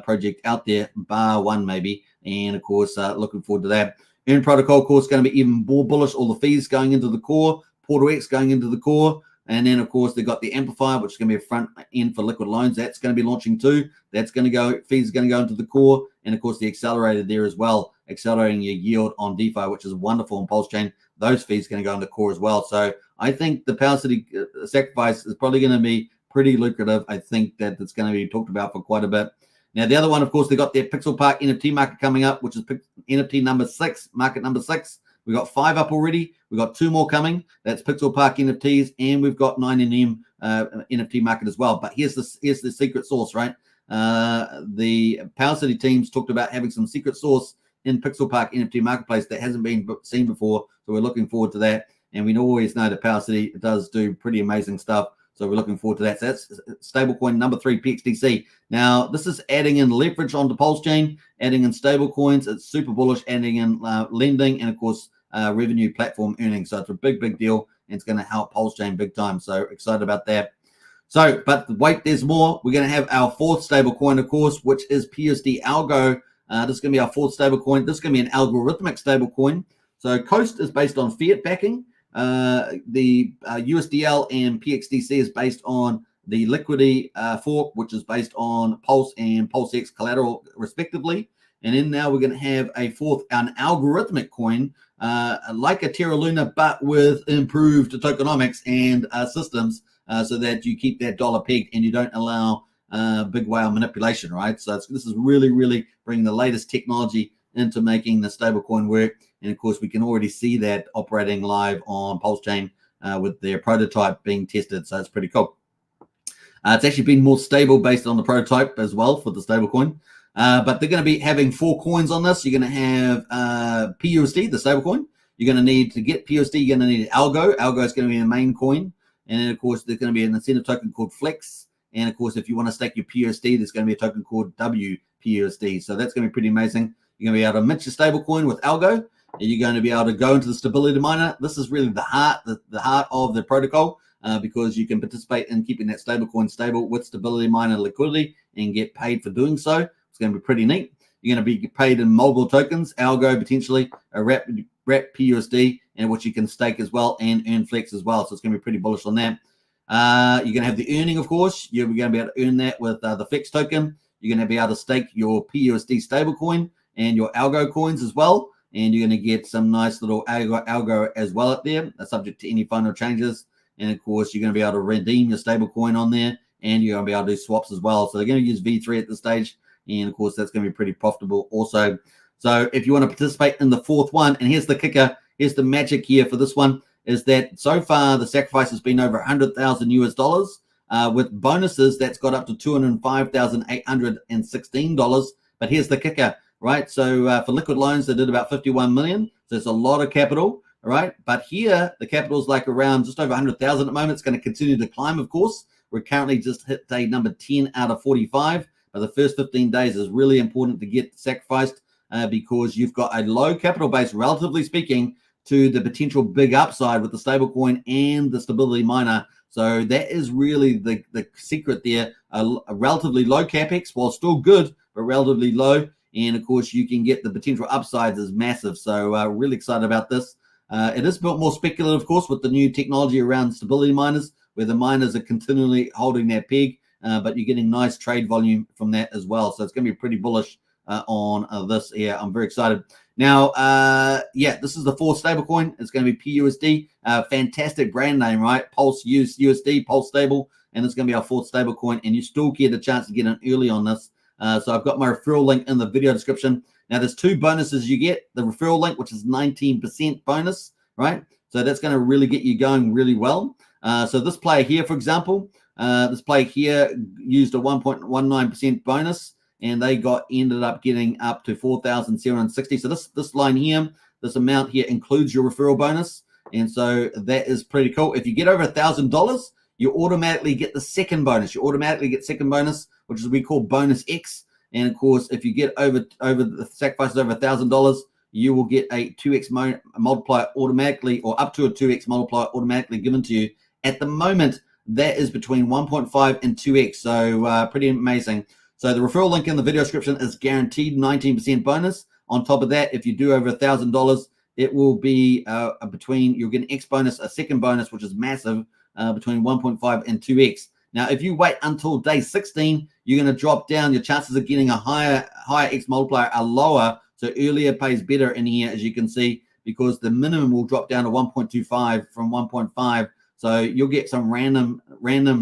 project out there, bar one maybe. And of course, looking forward to that. Earn Protocol, of course, going to be even more bullish. All the fees going into the core, Portal X going into the core. And then, of course, they've got the Amplifier, which is going to be a front end for liquid loans. That's going to be launching too. That's going to go, fees are going to go into the core. And, of course, the accelerator there as well, accelerating your yield on DeFi, which is wonderful on Pulsechain. Those fees are going to go into core as well. So I think the Power City sacrifice is probably going to be pretty lucrative. I think that it's going to be talked about for quite a bit. Now, the other one, of course, they got their Pixel Park NFT market coming up, which is NFT number 6, market number 6. We got 5 up already. We got 2 more coming. That's Pixel Park NFTs, and we've got 9NM NFT market as well. But here's the secret sauce, right? The Power City teams talked about having some secret sauce in Pixel Park NFT marketplace that hasn't been seen before. So we're looking forward to that. And we always know that Power City does do pretty amazing stuff. So we're looking forward to that. So that's stablecoin number 3, PXDC. Now, this is adding in leverage onto Pulsechain, adding in stablecoins. It's super bullish, adding in lending, and of course, revenue platform earnings. So it's a big deal, and it's going to help Pulsechain big time. So excited about that. So, but wait, there's more. We're going to have our 4th stablecoin, of course, which is PUSD Algo. This is going to be our 4th stablecoin. This is going to be an algorithmic stablecoin. So Coast is based on fiat backing. The USDL and PXDC is based on the Liquidity fork, which is based on Pulse and PulseX collateral, respectively. And then now we're going to have a 4th, an algorithmic coin, like a Terra Luna, but with improved tokenomics and systems, so that you keep that dollar pegged and you don't allow big whale manipulation, right? So this is really bringing the latest technology into making the stablecoin work. And of course, we can already see that operating live on Pulsechain with their prototype being tested. So it's pretty cool. It's actually been more stable based on the prototype as well for the stablecoin. But they're going to be having 4 coins on this. You're going to have PUSD, the stablecoin. You're going to need to get PUSD. You're going to need Algo. Algo is going to be the main coin. And then, of course, there's going to be an incentive token called Flex. And, of course, if you want to stake your PUSD, there's going to be a token called WPUSD. So that's going to be pretty amazing. You're going to be able to mint your stablecoin with Algo. And you're going to be able to go into the stability miner. This is really the heart of the protocol, because you can participate in keeping that stablecoin stable with stability miner liquidity and get paid for doing so. It's going to be pretty neat. You're going to be paid in multiple tokens, Algo potentially, a wrap PUSD, and which you can stake as well and earn Flex as well. So it's going to be pretty bullish on that. You're going to have the earning, of course. You're going to be able to earn that with the Hex token. You're going to be able to stake your PUSD stablecoin and your Algo coins as well. And you're going to get some nice little algo as well up there, subject to any final changes. And of course, you're going to be able to redeem your stable coin on there, and you're going to be able to do swaps as well. So they're going to use V3 at this stage. And of course, that's going to be pretty profitable also. So if you want to participate in the 4th one, and here's the kicker, here's the magic here for this one, is that so far the sacrifice has been over 100,000 US dollars. With bonuses, that's got up to $205,816. But here's the kicker. Right, so for liquid loans, they did about 51 million. So it's a lot of capital, right? But here, the capital is like around just over 100,000 at the moment. It's going to continue to climb, of course. We're currently just hit day number 10 out of 45. But the first 15 days is really important to get sacrificed because you've got a low capital base, relatively speaking, to the potential big upside with the stablecoin and the stability miner. So that is really the secret there. A relatively low capex, while still good, but relatively low. And, of course, you can get the potential upsides is massive. So really excited about this. It is a bit more speculative, of course, with the new technology around stability miners, where the miners are continually holding their peg. but you're getting nice trade volume from that as well. So it's going to be pretty bullish on this here. I'm very excited. Now, this is the fourth stablecoin. It's going to be PUSD. Fantastic brand name, right? Pulse USD, Pulse Stable, and it's going to be our fourth stablecoin. And you still get a chance to get in early on this. So I've got my referral link in the video description. Now, there's two bonuses you get. The referral link, which is 19% bonus, right? So that's going to really get you going really well. So this player here, for example, this player here used a 1.19% bonus, and they ended up getting up to 4,760. So this line here, this amount here includes your referral bonus, and so that is pretty cool. If you get over $1,000, you automatically get the second bonus. You automatically get second bonus, which is we call bonus X. And of course, if you get over the sacrifices over $1,000, you will get a 2x multiplier automatically, or up to a 2x multiplier automatically given to you. At the moment, that is between 1.5 and 2x. So pretty amazing. So the referral link in the video description is guaranteed 19% bonus. On top of that, if you do over $1,000, it will be you'll get an X bonus, a second bonus, which is massive, between 1.5 and 2x. Now, if you wait until day 16, you're going to drop down. Your chances of getting a higher X multiplier are lower. So earlier pays better in here, as you can see, because the minimum will drop down to 1.25 from 1.5. So you'll get some random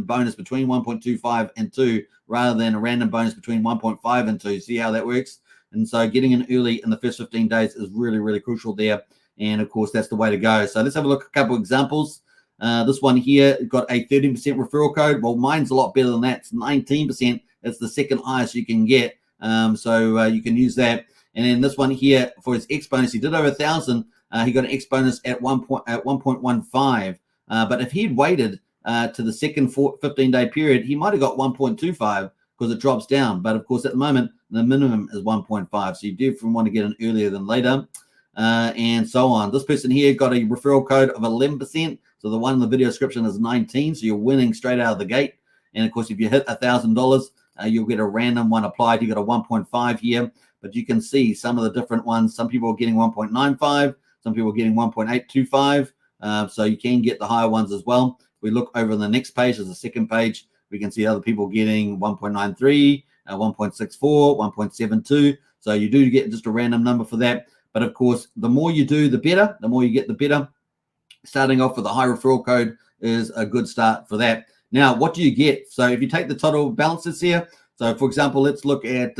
bonus between 1.25 and 2, rather than a random bonus between 1.5 and 2. See how that works? And so getting in early in the first 15 days is really, really crucial there. And of course, that's the way to go. So let's have a look at a couple of examples. This one here got a 13% referral code. Well, mine's a lot better than that. It's 19%. It's the second highest you can get. So you can use that. And then this one here, for his X bonus, he did over 1,000. He got an X bonus at 1.15. But if he'd waited to the second 15-day period, he might have got 1.25 because it drops down. But of course, at the moment, the minimum is 1.5. So you do want to get in earlier than later, and so on. This person here got a referral code of 11%. So the one in the video description is 19. So you're winning straight out of the gate. And of course, if you hit $1,000, you'll get a random one applied. You got a 1.5 here. But you can see some of the different ones. Some people are getting 1.95. Some people are getting 1.825. So you can get the higher ones as well. We look over the next page, as the second page, we can see other people getting 1.93, 1.64, 1.72. So you do get just a random number for that. But of course, the more you do, the better. The more you get, the better. Starting off with a high referral code is a good start for that. Now, what do you get? So if you take the total balances here, so for example, let's look at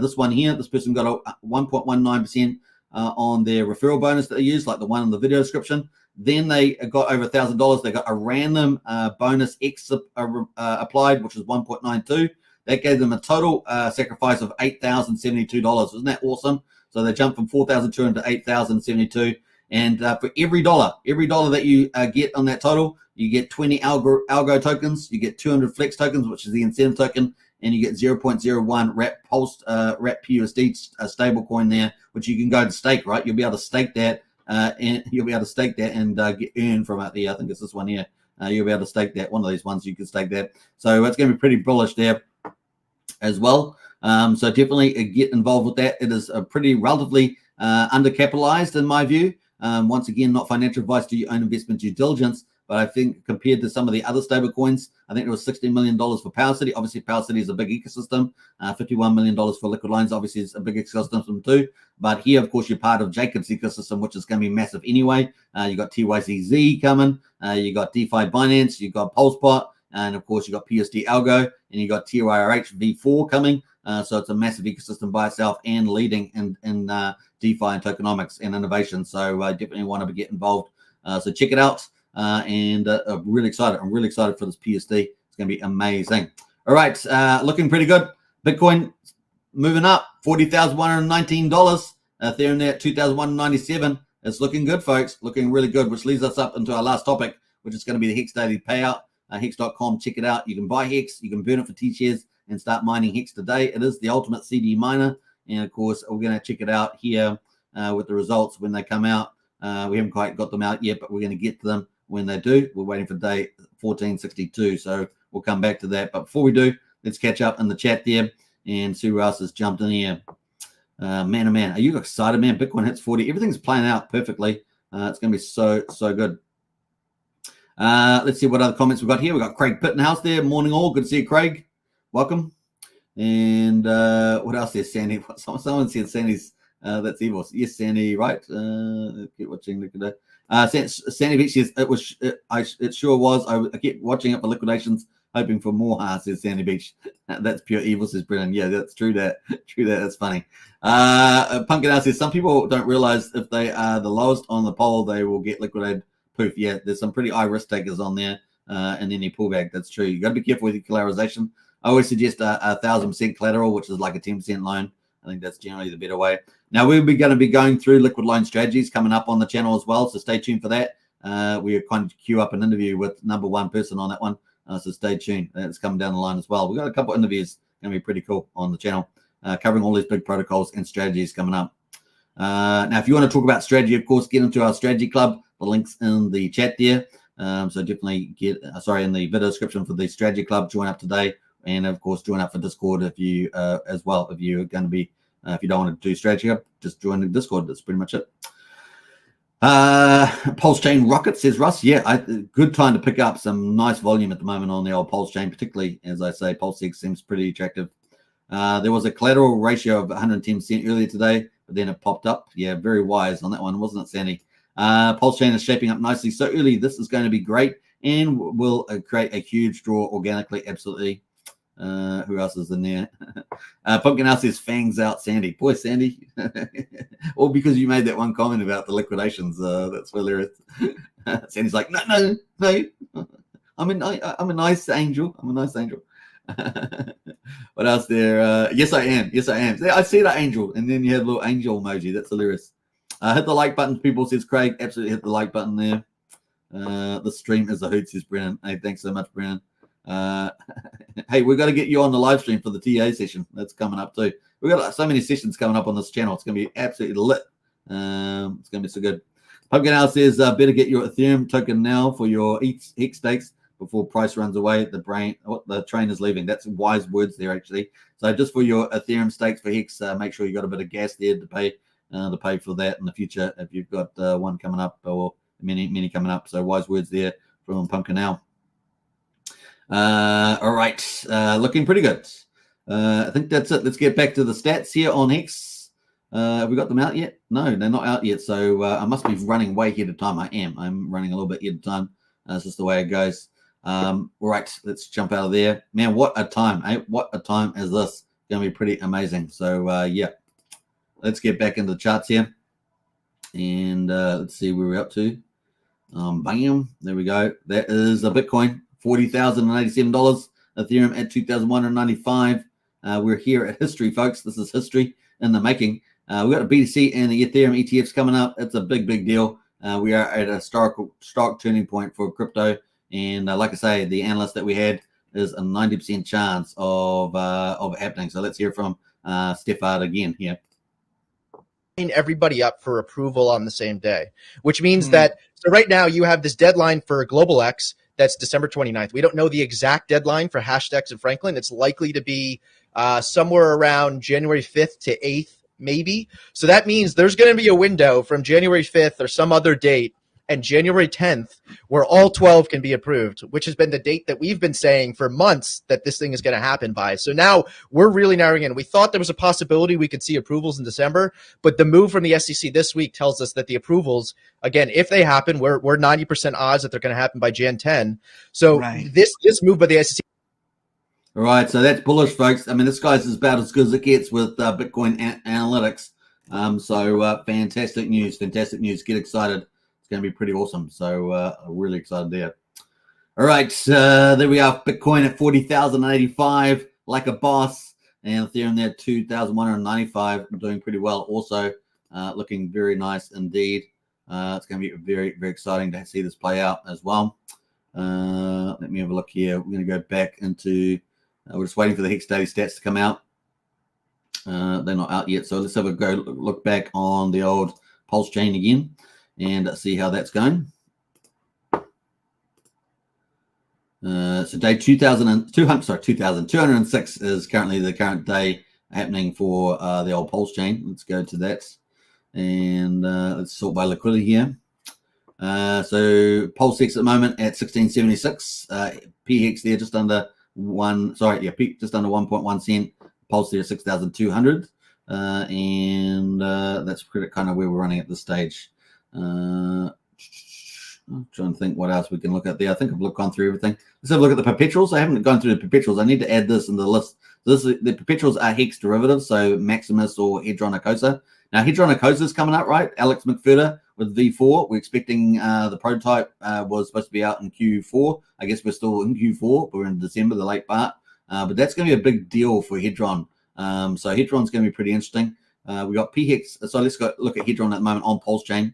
this one here. This person got a 1.19% on their referral bonus that they used, like the one in the video description. Then they got over $1,000. They got a random bonus X applied, which is 1.92. That gave them a total sacrifice of $8,072. Isn't that awesome? So they jumped from 4,200 to 8,072. And for every dollar that you get on that total, you get 20 algo tokens, you get 200 flex tokens, which is the incentive token, and you get 0.01 wrap PUSD stable coin there, which you can go to stake, right? You'll be able to stake that, and get earn from it there. I think it's this one here. You'll be able to stake that. One of these ones you can stake that. So it's going to be pretty bullish there as well. So definitely get involved with that. It is a pretty relatively undercapitalized in my view. Once again, not financial advice, do your own investment due diligence. But I think compared to some of the other stable coins, I think it was $16 million for Power City. Obviously, Power City is a big ecosystem. $51 million for Liquid Lines, obviously, is a big ecosystem too. But here, of course, you're part of Jacob's ecosystem, which is going to be massive anyway. You got TYCZ coming. You got DeFi Binance. You got Pulsepot. And of course, you got PUSD Algo. And you got TYRH V4 coming. So it's a massive ecosystem by itself and leading in DeFi and tokenomics and innovation. So I definitely want to get involved. So check it out. And I'm really excited. I'm really excited for this PSD. It's going to be amazing. All right. Looking pretty good. Bitcoin moving up. $40,119. Ethereum there at $2,197. It's looking good, folks. Looking really good, which leads us up into our last topic, which is going to be the Hex Daily Payout. Hex.com. Check it out. You can buy Hex. You can burn it for T-shares and start mining Hex today. It is the ultimate CD miner. And, of course, we're going to check it out here with the results when they come out. We haven't quite got them out yet, but we're going to get to them when they do. We're waiting for day 1462, so we'll come back to that. But before we do, let's catch up in the chat there and see who else has jumped in here. Man, oh man, are you excited, man? Bitcoin hits 40. Everything's playing out perfectly. It's going to be so good. Let's see what other comments we've got here. We've got Craig Pittenhouse there. Morning all. Good to see you, Craig. welcome. And what else is Sandy? Someone said Sandy's that's evil. Yes, Sandy, right? Keep watching Liquidate. Sandy Beach says it sure was. I kept watching it for liquidations, hoping for more. Says Sandy Beach. That's pure evil, says Brennan. Yeah, that's true. That's funny. Pumpkin House says some people don't realize if they are the lowest on the poll, they will get liquidated. Poof. Yeah, there's some pretty high risk takers on there, and then you pull back. That's true. You got to be careful with your collateralization. I always suggest a 1,000% collateral, which is like a 10% loan. I think that's generally the better way. Now, we're going to be going through liquid loan strategies coming up on the channel as well, so stay tuned for that. We are kind of queue up an interview with number one person on that one, so stay tuned. That's coming down the line as well. We've got a couple of interviews going to be pretty cool on the channel, covering all these big protocols and strategies coming up. Now, if you want to talk about strategy, of course, get into our strategy club. The link's in the chat there. So definitely get, in the video description for the strategy club. Join up today. And of course, join up for Discord if you as well. If you're going to be, if you don't want to do strategy up, just join the Discord. That's pretty much it. Pulsechain Rocket says Russ. Yeah, good time to pick up some nice volume at the moment on the old Pulsechain, particularly as I say, Pulsechain seems pretty attractive. There was a collateral ratio of 110% earlier today, but then it popped up. Yeah, very wise on that one, wasn't it, Sandy? Pulsechain is shaping up nicely so early. This is going to be great and will create a huge draw organically. Absolutely. Who else is in there? Pumpkin House says fangs out, Sandy. Boy, Sandy. All because you made that one comment about the liquidations. That's hilarious. Sandy's like, no. I'm a nice angel. I'm a nice angel. What else there? Yes, I am. I see that angel. And then you have a little angel emoji. That's hilarious. Hit the like button, people, says Craig. Absolutely hit the like button there. The stream is a hoot, says Brennan. Hey, thanks so much, Brennan. Hey, we've got to get you on the live stream for the TA session. That's coming up too. We've got so many sessions coming up on this channel. It's going to be absolutely lit. It's going to be so good. Pumpkin House says, better get your Ethereum token now for your Hex stakes before price runs away. The train is leaving. That's wise words there, actually. So just for your Ethereum stakes for Hex, make sure you got a bit of gas there to pay for that in the future if you've got one coming up or many coming up. So wise words there from Pumpkin House. All right, looking pretty good. I think that's it. Let's get back to the stats here on Hex. Have we got them out yet? No, they're not out yet. So I must be running way ahead of time. I'm running a little bit ahead of time. That's just the way it goes. All right, let's jump out of there. Man, what a time, eh? What a time is this? Going to be pretty amazing. So yeah, let's get back into the charts here. And let's see where we're up to. Bam, there we go. That is a Bitcoin. $40,087, Ethereum at 2,195. We're here at history, folks. This is history in the making. We've got a BTC and the Ethereum ETFs coming up. It's a big deal. We are at a stark turning point for crypto. And like I say, the analyst that we had is a 90% chance of happening. So let's hear from Stefan again here. Everybody up for approval on the same day, which means that, so right now you have this deadline for Global X. That's December 29th. We don't know the exact deadline for Hashdex and Franklin. It's likely to be somewhere around January 5th to 8th, maybe. So that means there's going to be a window from January 5th or some other date and January 10th where all 12 can be approved, which has been the date that we've been saying for months that this thing is going to happen by. So now we're really narrowing in. We thought there was a possibility we could see approvals in December, but the move from the SEC this week tells us that the approvals, again, if they happen, we're 90% odds that they're going to happen by Jan 10. So this move by the SEC. All right, so that's bullish, folks. I mean, this guy's about as good as it gets with Bitcoin analytics. So fantastic news. Get excited. It's going to be pretty awesome. So really excited there. All right, there we are. Bitcoin at 40,085, like a boss. And Ethereum there at 2,195, doing pretty well. Also looking very nice indeed. It's going to be very, very exciting to see this play out as well. Let me have a look here. We're going to go back into, we're just waiting for the Hex daily stats to come out. They're not out yet. So let's have a go look back on the old Pulsechain again and see how that's going. So day 2,206 is currently the current day happening for the old Pulsechain. Let's go to that and let's sort by liquidity here. So Pulsex at the moment at 1676, PHEX there just under peaked just under 1.1 cent. Pulse there at 6,200, and that's kind of where we're running at this stage. I'm trying to think what else we can look at there. I think I've gone through everything. Let's have a look at the perpetuals. I haven't gone through the perpetuals. I need to add this in the list. The perpetuals are Hex derivatives, so Maximus or Hedron Acosa. Now, Hedron Acosa is coming up, right? Alex McFurter with V4. We're expecting the prototype was supposed to be out in Q4. I guess we're still in Q4, but we're in December, the late part. But that's going to be a big deal for Hedron. So Hedron's going to be pretty interesting. We got PHEX. So let's go look at Hedron at the moment on Pulsechain.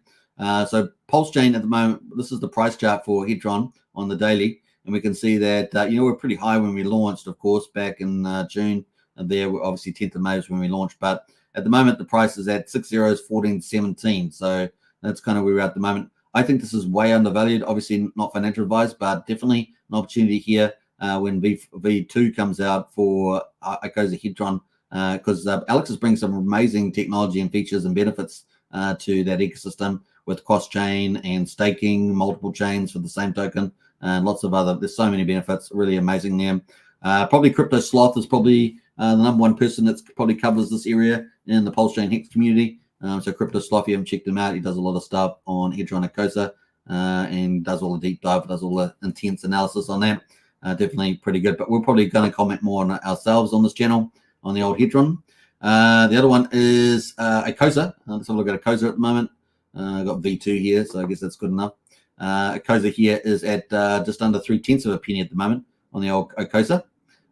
So Pulsechain at the moment, this is the price chart for Hedron on the daily. And we can see that, we're pretty high when we launched, of course, back in June. And there, we're obviously 10th of May is when we launched. But at the moment, the price is at 6 euros, 14.17. So that's kind of where we're at the moment. I think this is way undervalued. Obviously, not financial advice, but definitely an opportunity here when V2 comes out for Acosa Hedron. Because Alex is bringing some amazing technology and features and benefits to that ecosystem with cross-chain and staking, multiple chains for the same token, and lots of other. There's so many benefits, really amazing there. Probably Crypto Sloth is probably the number one person that probably covers this area in the Pulsechain Hex community. So Crypto Sloth, if you haven't checked him out, he does a lot of stuff on Hedron Acosa and does all the deep dive, does all the intense analysis on that. Definitely pretty good, but we're probably going to comment more on ourselves on this channel on the old Hedron. The other one is Acosa. Let's have a look at Acosa at the moment. I got V2 here, so I guess that's good enough. Acosa here is at just under 0.3 of a penny at the moment on the old Acosa.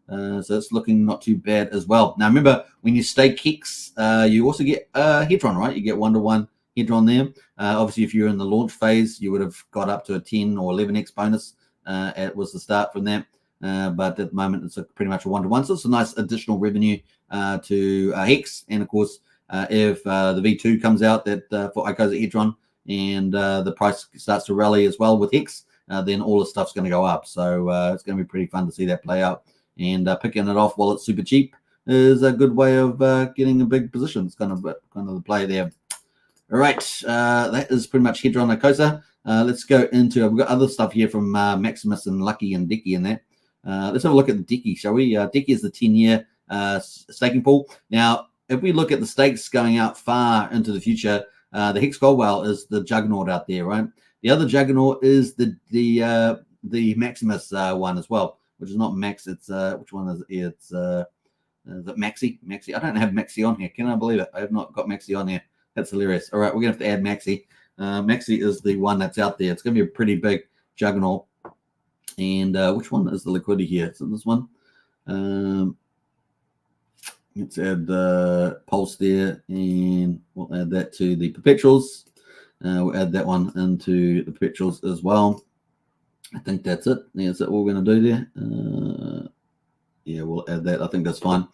So it's looking not too bad as well. Now, remember, when you stake Hex, you also get Hedron, right? You get 1-to-1 Hedron there. Obviously, if you're in the launch phase, you would have got up to a 10 or 11x bonus. It was the start from that. But at the moment, it's pretty much a 1-to-1. So it's a nice additional revenue to Hex. And, of course, if the V2 comes out that for Acosa Hedron and the price starts to rally as well with Hex, then all the stuff's going to go up. So it's going to be pretty fun to see that play out. And picking it off while it's super cheap is a good way of getting a big position. It's kind of the play there. All right, that is pretty much Hedron Acosa. Let's go into, we've got other stuff here from Maximus and Lucky and Dicky and that. Let's have a look at the Dicky, shall we? Dicky is the 10-year staking pool. Now, if we look at the stakes going out far into the future, the Hex Gold Whale is the juggernaut out there, right? The other juggernaut is the Maximus one as well, which is not Max. It's which one is it? It's is it Maxi? Maxi. I don't have Maxi on here. Can I believe it? I have not got Maxi on here. That's hilarious. All right, we're gonna have to add Maxi. Maxi is the one that's out there. It's gonna be a pretty big juggernaut. And which one is the liquidity here? So this one. Let's add the Pulse there, and we'll add that to the perpetuals. We'll add that one into the perpetuals as well. I think that's it. That's what we're going to do there. Yeah, we'll add that. I think that's fine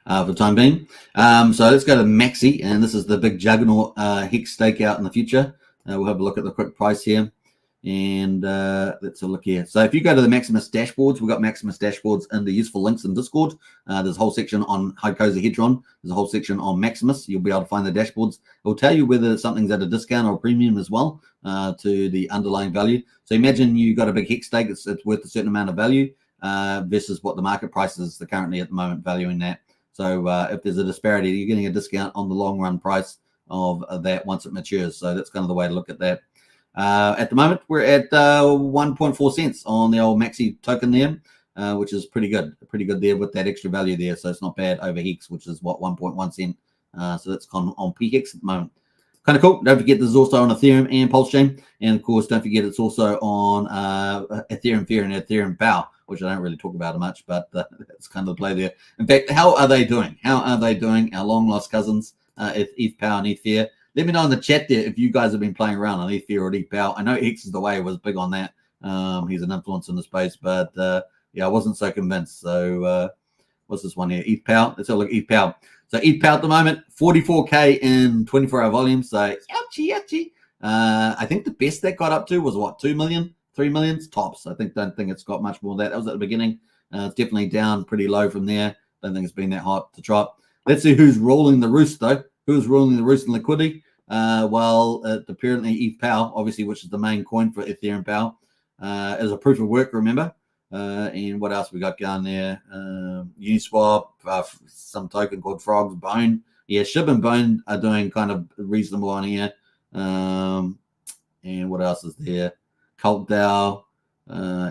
for the time being. So let's go to Maxi, and this is the big juggernaut Hex stakeout in the future. We'll have a look at the quick price here. And let's have a look here. So if you go to the Maximus dashboards, we've got Maximus dashboards in the useful links in Discord. There's a whole section on Acosa Hedron. There's a whole section on Maximus. You'll be able to find the dashboards. It will tell you whether something's at a discount or a premium as well to the underlying value. So imagine you got a big Hex stake. It's worth a certain amount of value versus what the market price is currently at the moment valuing that. So if there's a disparity, you're getting a discount on the long run price of that once it matures. So that's kind of the way to look at that. At the moment, we're at 1.4 cents on the old Maxi token there, which is pretty good there with that extra value there. So it's not bad over Hex, which is what 1.1 cent. So that's on PHEX at the moment. Kind of cool. Don't forget this is also on Ethereum and Pulsechain. And of course, don't forget it's also on Ethereum Fair and Ethereum Power, which I don't really talk about much, but that's kind of the play there. In fact, how are they doing? Our long lost cousins, ETH Power and ETH Fair? Let me know in the chat there if you guys have been playing around on ETH Fair or ETH Power. I know Hex is the way, was big on that. He's an influence in the space, but yeah, I wasn't so convinced. So what's this one here? ETH Power. Let's have a look at ETH Power. So ETH Power at the moment, 44K in 24-hour volume. So ouchie. I think the best that got up to was what, 2 million, 3 million tops. Don't think it's got much more than that. That was at the beginning. It's definitely down pretty low from there. Don't think it's been that hot to drop. Let's see who's rolling the roost though. Who's ruling the roost in liquidity? Well, apparently ETH Power, obviously, which is the main coin for Ethereum Power, is a proof of work, remember? And what else we got going there? Uniswap, some token called Frog's Bone. Yeah, Shib and Bone are doing kind of reasonable on here. And what else is there? Cult DAO.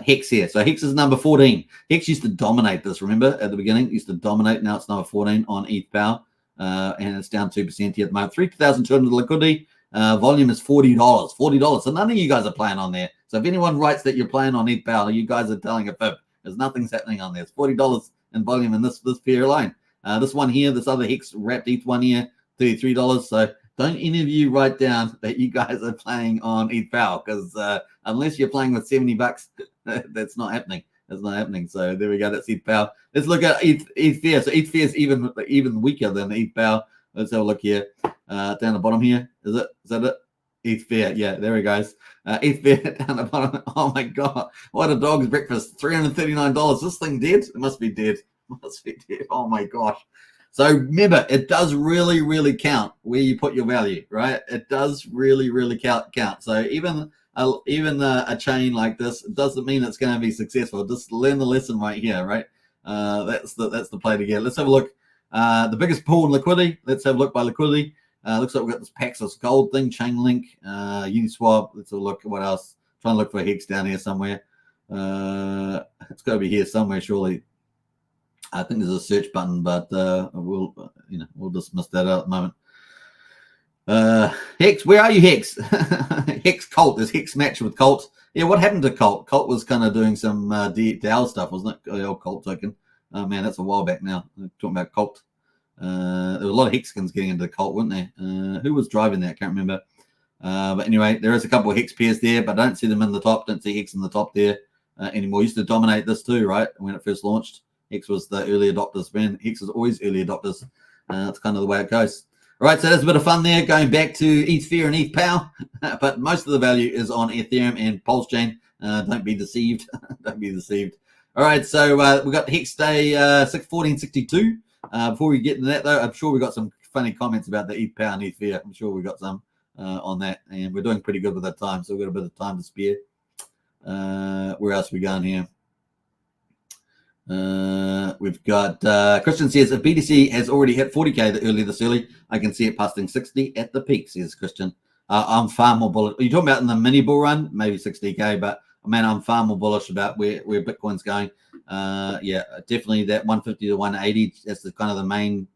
Hex here. So Hex is number 14. Hex used to dominate this, remember, at the beginning? It used to dominate. Now it's number 14 on ETH Power. And it's down 2% here at the moment. 3,200 liquidity. Volume is $40. $40. So none of you guys are playing on there. So if anyone writes that you're playing on ETH Power, you guys are telling a fib. There's nothing's happening on there. It's $40 in volume in this pair alone. This one here, this other Hex wrapped ETH one here, $33. So don't any of you write down that you guys are playing on ETH Power, because unless you're playing with $70, that's not happening. That's not happening. So there we go. That's ETH Power. Let's look at ETH Fair. So ETH Fair is even weaker than ETH Power. Let's have a look here. Down the bottom here. Is that it? ETH Fair. Yeah, there we go. ETH Fair down the bottom. Oh my God. What a dog's breakfast. $339. This thing dead? It must be dead. Must be dead. Oh my gosh. So remember, it does really, really count where you put your value, right? It does really, really count. So even a chain like this, it doesn't mean it's going to be successful. Just learn the lesson right here, right? That's the play to get. Let's have a look. The biggest pool in liquidity. Let's have a look by liquidity. Looks like we've got this Paxos Gold thing, Chainlink, Uniswap. Let's have a look at what else. Trying to look for Hex down here somewhere. It's got to be here somewhere, surely. I think there's a search button, but we'll just miss that out at the moment. Hex, where are you, Hex? Hex Cult. There's Hex match with Cult. Yeah, what happened to Cult? Cult was kind of doing some DAO stuff, wasn't it? The old Cult token. Oh man, that's a while back now. Talking about Cult. There was a lot of Hexkins getting into the Cult, weren't there? Who was driving that? I can't remember. But anyway, there is a couple of Hex pairs there, but I don't see them in the top. Don't see Hex in the top there anymore. Used to dominate this too, right? When it first launched. Hex was the early adopters. Man, Hex is always early adopters. That's kind of the way it goes. All right, so that's a bit of fun there, going back to ETH Fair and ETH Power. But most of the value is on Ethereum and Pulsechain. Don't be deceived. Don't be deceived. All right, so we got Hex Day 1462. Before we get into that, though, I'm sure we got some funny comments about the ETH Power and ETH Fair. I'm sure we got some on that, and we're doing pretty good with that time, so we've got a bit of time to spare. Where else are we going here? We've got Christian says if BTC has already hit 40k early this early, I can see it passing 60 at the peak, says Christian. I'm far more bullish. Are you talking about in the mini bull run? Maybe 60k, but man, I'm far more bullish about where Bitcoin's going. Yeah, definitely that 150 to 180. That's the kind of the main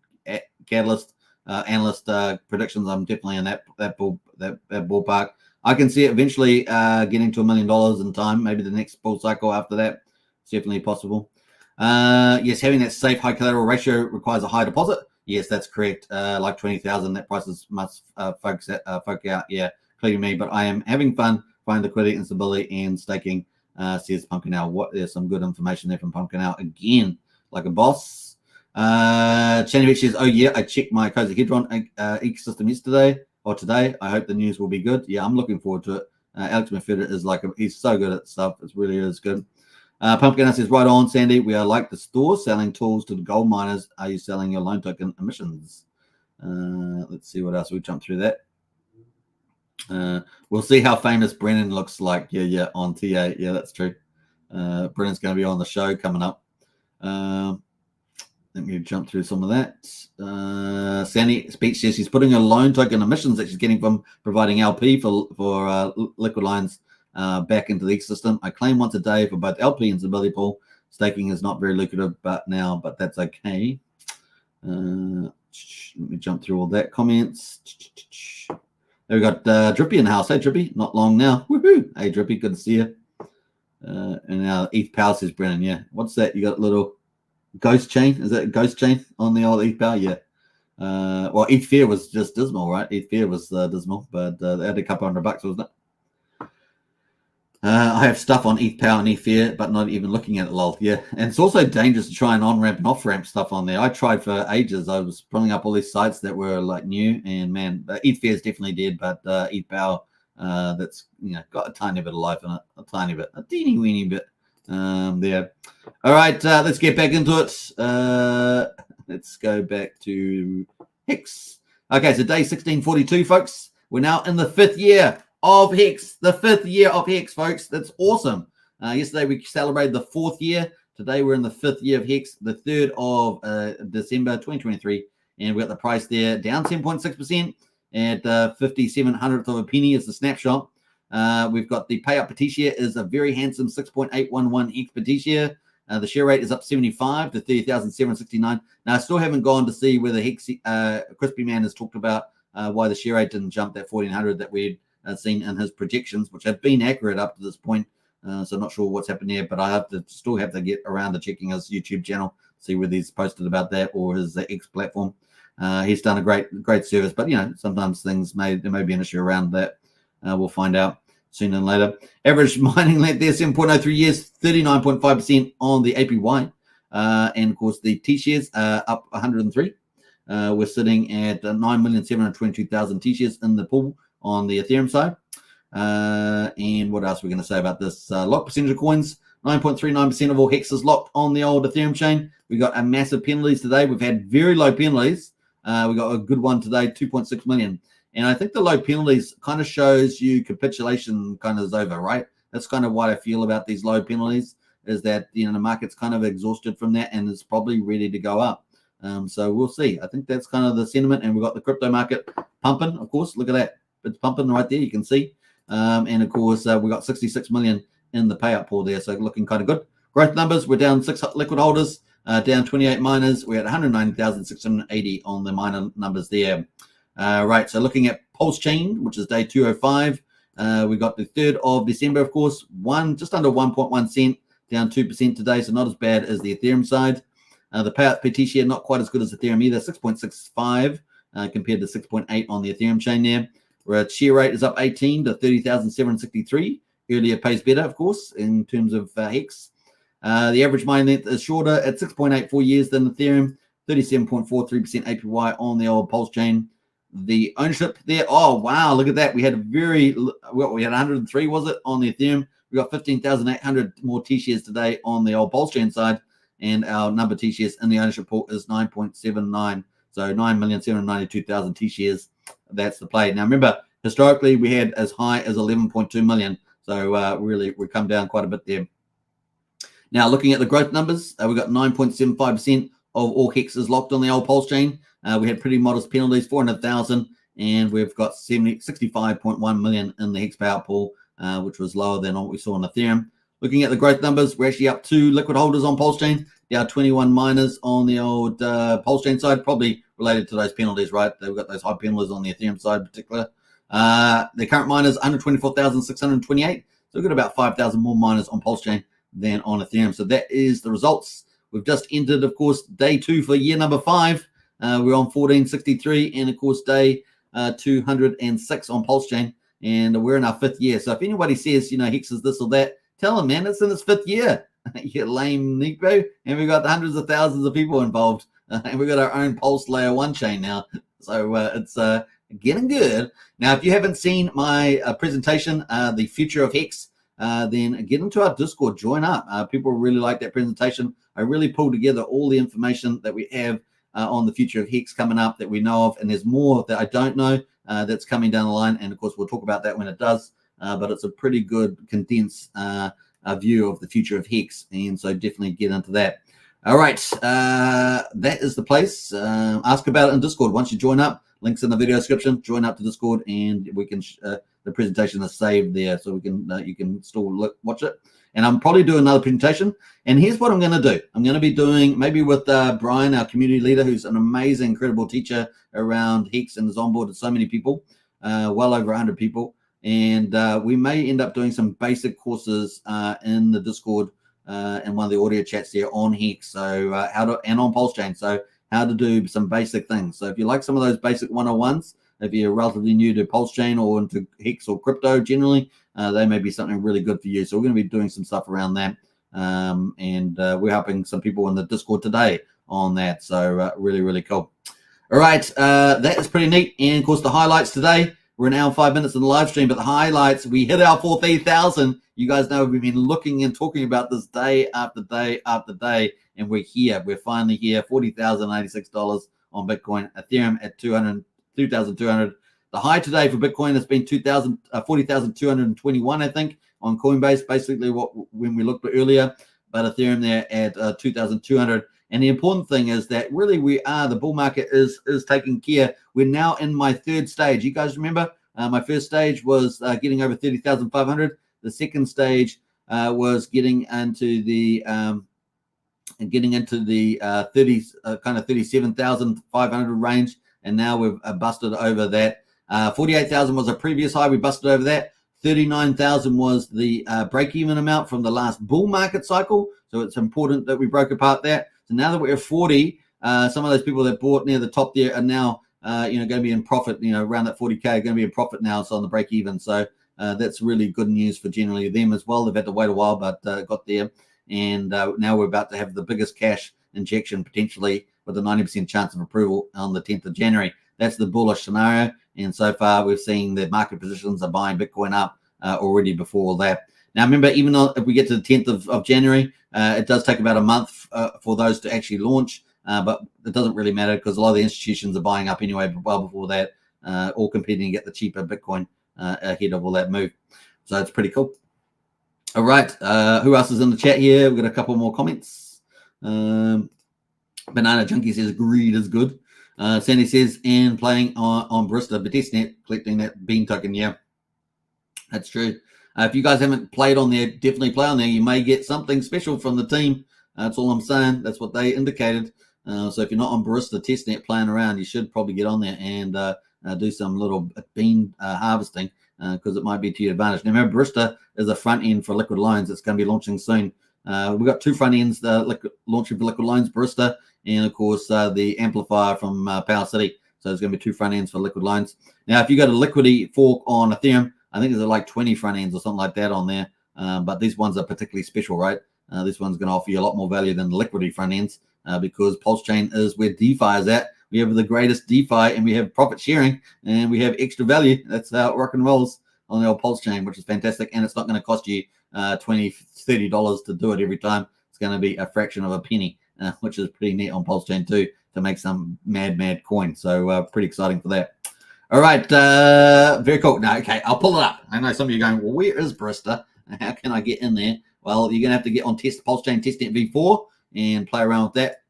catalyst. Analyst predictions. I'm definitely in that ballpark. I can see it eventually getting to $1 million in time. Maybe the next bull cycle after that. It's definitely possible. Yes, having that safe high collateral ratio requires a high deposit. Yes, that's correct. Like 20,000, that prices must folk out. Yeah, clearly me. But I am having fun finding liquidity and stability and staking. Says Pumpkin Owl. There's some good information there from Pumpkin Owl again, like a boss. Chanivich says, "Oh yeah, I checked my Cozy-Hedron ecosystem yesterday or today. I hope the news will be good. Yeah, I'm looking forward to it. Alex Mafetta is he's so good at stuff. It really is good." Pumpkin Owl says, "Right on, Sandy. We are like the store selling tools to the gold miners. Are you selling your loan token emissions?" Let's see what else we jump through that. We'll see how famous Brennan looks like. Yeah, on TA. Yeah, that's true. Brennan's going to be on the show coming up. Let me jump through some of that. Sandy Speech says she's putting her loan token emissions that she's getting from providing LP for liquid lines back into the ecosystem. I claim once a day for both LP and stability pool. Staking is not very lucrative but that's okay. Let me jump through all that comments. There we got Drippy in the house. Hey, Drippy. Not long now. Woohoo. Hey, Drippy. Good to see you. And now ETH Power says Brennan. Yeah. What's that? You got a little ghost chain? Is that a ghost chain on the old ETH Power? Yeah. Well, ETH Fair was just dismal, right? ETH Fair was dismal, but they had a couple $100, wasn't it? I have stuff on ETH Power and ETH Fair, but not even looking at it, lol. Yeah, and it's also dangerous to try and on-ramp and off-ramp stuff on there. I tried for ages. I was pulling up all these sites that were like new, and man, ETH Fair is definitely dead, but ETH Power, that's got a tiny bit of life in it, a teeny weeny bit there. All right, let's get back into it. Let's go back to Hex. Okay, so day 1642, folks. We're now in the 5th year of Hex, folks. That's awesome. Yesterday we celebrated the 4th year. Today we're in the 5th year of Hex, the 3rd of December 2023, and we got the price there down 10.6% at 57 hundredths of a penny is the snapshot. We've got the payout per T-share is a very handsome 6.811 Hex per T-share. The share rate is up 75 to 30,769. Now I still haven't gone to see whether Hex Crispy Man has talked about why the share rate didn't jump that 1,400 that we'd seen in his projections, which have been accurate up to this point. So not sure what's happened there, but I still have to get around to checking his YouTube channel, see whether he's posted about that or his X platform. He's done a great service, but sometimes there may be an issue around that. We'll find out sooner than later. Average mining length there 7.03 years, 39.5% on the APY, and of course the T-shares up 103. We're sitting at 9,722,000 T-shares in the pool on the Ethereum side. And what else are we going to say about this? Lock percentage of coins, 9.39% of all hexes locked on the old Ethereum chain. We got a massive penalties today. We've had very low penalties. We got a good one today, 2.6 million. And I think the low penalties kind of shows you capitulation kind of is over, right? That's kind of what I feel about these low penalties, is that the market's kind of exhausted from that and it's probably ready to go up. So we'll see. I think that's kind of the sentiment. And we've got the crypto market pumping, of course. Look at that. It's pumping right there. You can see. And of course, we got 66 million in the payout pool there. So looking kind of good. Growth numbers, we're down 6 liquid holders, down 28 miners. We're at 190,680 on the miner numbers there. Right. So looking at Pulsechain, which is day 205. We got the 3rd of December, of course, just under 1.1 cent, down 2% today. So not as bad as the Ethereum side. The payout per T-share, not quite as good as Ethereum either, 6.65 compared to 6.8 on the Ethereum chain there. Where share rate is up 18 to 30,763. Earlier pays better, of course, in terms of Hex. The average mining length is shorter at 6.84 years than Ethereum, 37.43% APY on the old Pulse chain. The ownership there, oh wow, look at that. We had we had 103, was it, on the Ethereum? We got 15,800 more T-shares today on the old Pulse chain side, and our number of T-shares in the ownership pool is 9.79. So 9,792,000 T-shares. That's the play. Now, remember, historically, we had as high as 11.2 million. So really, we've come down quite a bit there. Now, looking at the growth numbers, we got 9.75% of all hexes locked on the old Pulse chain. We had pretty modest penalties, 400,000, and we've got 65.1 million in the hex payout pool, which was lower than what we saw on Ethereum. Looking at the growth numbers, we're actually up 2 liquid holders on Pulse chain. There are 21 miners on the old Pulse chain side, probably related to those penalties, right? They've got those high penalties on the Ethereum side in particular. The current miners, 124,628. So we've got about 5,000 more miners on Pulse chain than on Ethereum. So that is the results. We've just entered, of course, day 2 for year number 5. We're on 1463, and of course, day 206 on Pulse chain. And we're in our 5th year. So if anybody says, Hex is this or that, tell them, man, it's in its 5th year. You lame Nico. And we've got hundreds of thousands of people involved. And we've got our own Pulse Layer 1 chain now. So it's getting good. Now, if you haven't seen my presentation, The Future of Hex, then get into our Discord, join up. People really like that presentation. I really pulled together all the information that we have on the future of Hex coming up that we know of. And there's more that I don't know that's coming down the line. And of course, we'll talk about that when it does. But it's a pretty good condensed view of the future of Hex. And so definitely get into that. All right, that is the place. Ask about it in Discord. Once you join up, links in the video description. Join up to Discord, and we can. The presentation is saved there, so we can you can still watch it. And I'm probably doing another presentation. And here's what I'm going to do. I'm going to be doing maybe with Brian, our community leader, who's an amazing, incredible teacher around Hex and has onboarded so many people, well over 100 people. And we may end up doing some basic courses in the Discord. And one of the audio chats there on Hex, so and on Pulse Chain, so how to do some basic things. So if you like some of those basic 101s, if you're relatively new to Pulse Chain or into Hex or crypto generally, they may be something really good for you. So we're going to be doing some stuff around that, and we're helping some people in the Discord today on that. So really, really cool. All right, that is pretty neat. And of course, the highlights today. We're an hour and 5 minutes in the live stream, but the highlights, we hit our 4,000. You guys know we've been looking and talking about this day after day after day, and we're here. We're finally here, $40,086 on Bitcoin. Ethereum at 2,200. The high today for Bitcoin has been 40,221, I think, on Coinbase, basically when we looked earlier, but Ethereum there at 2,200. And the important thing is that really the bull market is taking care. We're now in my third stage. You guys remember my first stage was getting over 30,500. The second stage was getting into the 30s, kind of 37,500 range, and now we've busted over that. 48,000 was a previous high. We busted over that. 39,000 was the break-even amount from the last bull market cycle. So it's important that we broke apart that. So now that we're at 40, some of those people that bought near the top there are now, going to be in profit. Around that 40K, going to be in profit now. So on the break-even. So that's really good news for generally them as well. They've had to wait a while, but got there. And now we're about to have the biggest cash injection potentially with a 90% chance of approval on the 10th of January. That's the bullish scenario. And so far, we've seen the market positions are buying Bitcoin up already before that. Now, remember, even though if we get to the 10th of January, it does take about a month for those to actually launch. But it doesn't really matter because a lot of the institutions are buying up anyway well before that, all competing to get the cheaper Bitcoin ahead of all that move. So it's pretty cool. All right. Who else is in the chat here? We've got a couple more comments. Banana Junkie says greed is good. Sandy says, and playing on Barista, but testnet, collecting that bean token. Yeah, that's true. If you guys haven't played on there, definitely play on there. You may get something special from the team. That's all I'm saying. That's what they indicated. So if you're not on Barista testnet playing around, you should probably get on there and do some little bean harvesting because it might be to your advantage. Now, remember, Barista is a front end for liquid loans. It's going to be launching soon. We've got two front ends launching for liquid loans, Barista, and of course the amplifier from Power City. So there's going to be two front ends for liquid loans. Now, if you go to Liquidity fork on Ethereum, I think there's like 20 front ends or something like that on there. But these ones are particularly special, right? This one's going to offer you a lot more value than the Liquidity front ends because Pulsechain is where DeFi is at. We have the greatest DeFi and we have profit sharing and we have extra value. That's how it rock and rolls on the old Pulsechain, which is fantastic. And it's not going to cost you $20, $30 to do it every time. It's going to be a fraction of a penny, which is pretty neat on Pulsechain too, to make some mad coin. So pretty exciting for that. All right, very cool. Now, okay, I'll pull it up. I know some of you are going, well, where is Barista? How can I get in there? Well, you're going to have to get on Pulsechain testnet v4 and play around with that.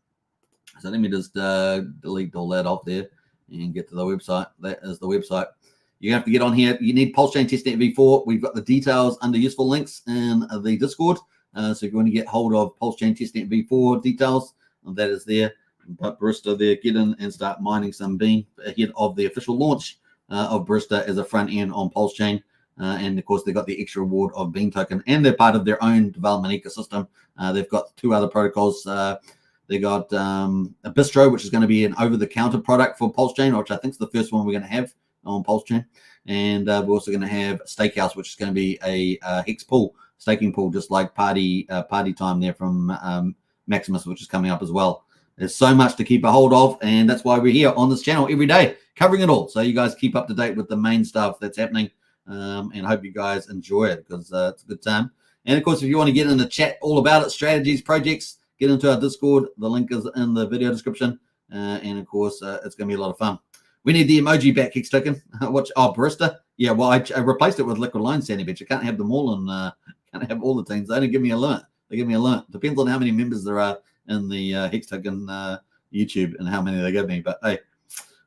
So let me just delete all that off there and get to the website. That is the website. You have to get on here. You need Pulsechain testnet v4. We've got the details under useful links in the Discord. So if you want to get hold of Pulsechain testnet v4 details, that is there. But Barista there, get in and start mining some bean ahead of the official launch of Barista as a front end on Pulsechain. And of course, they've got the extra reward of bean token, and they're part of their own development ecosystem. They've got two other protocols. They got a Bistro, which is going to be an over-the-counter product for Pulsechain, which I think is the first one we're going to have on Pulsechain. And we're also going to have Stakehouse, which is going to be a Hex pool, staking pool, just like Party Time there from Maximus, which is coming up as well. There's so much to keep a hold of, and that's why we're here on this channel every day, covering it all. So you guys keep up to date with the main stuff that's happening, and hope you guys enjoy it because it's a good time. And of course, if you want to get in the chat all about it, strategies, projects, get into our Discord. The link is in the video description, and of course, it's going to be a lot of fun. We need the emoji back, Hex Token. Barista. Yeah, well, I replaced it with Liquid Loan, Sandy Bitch. I can't have them all, and can't have all the things. They only give me a limit. They give me a limit. Depends on how many members there are in the Hex Token YouTube and how many they give me. But hey,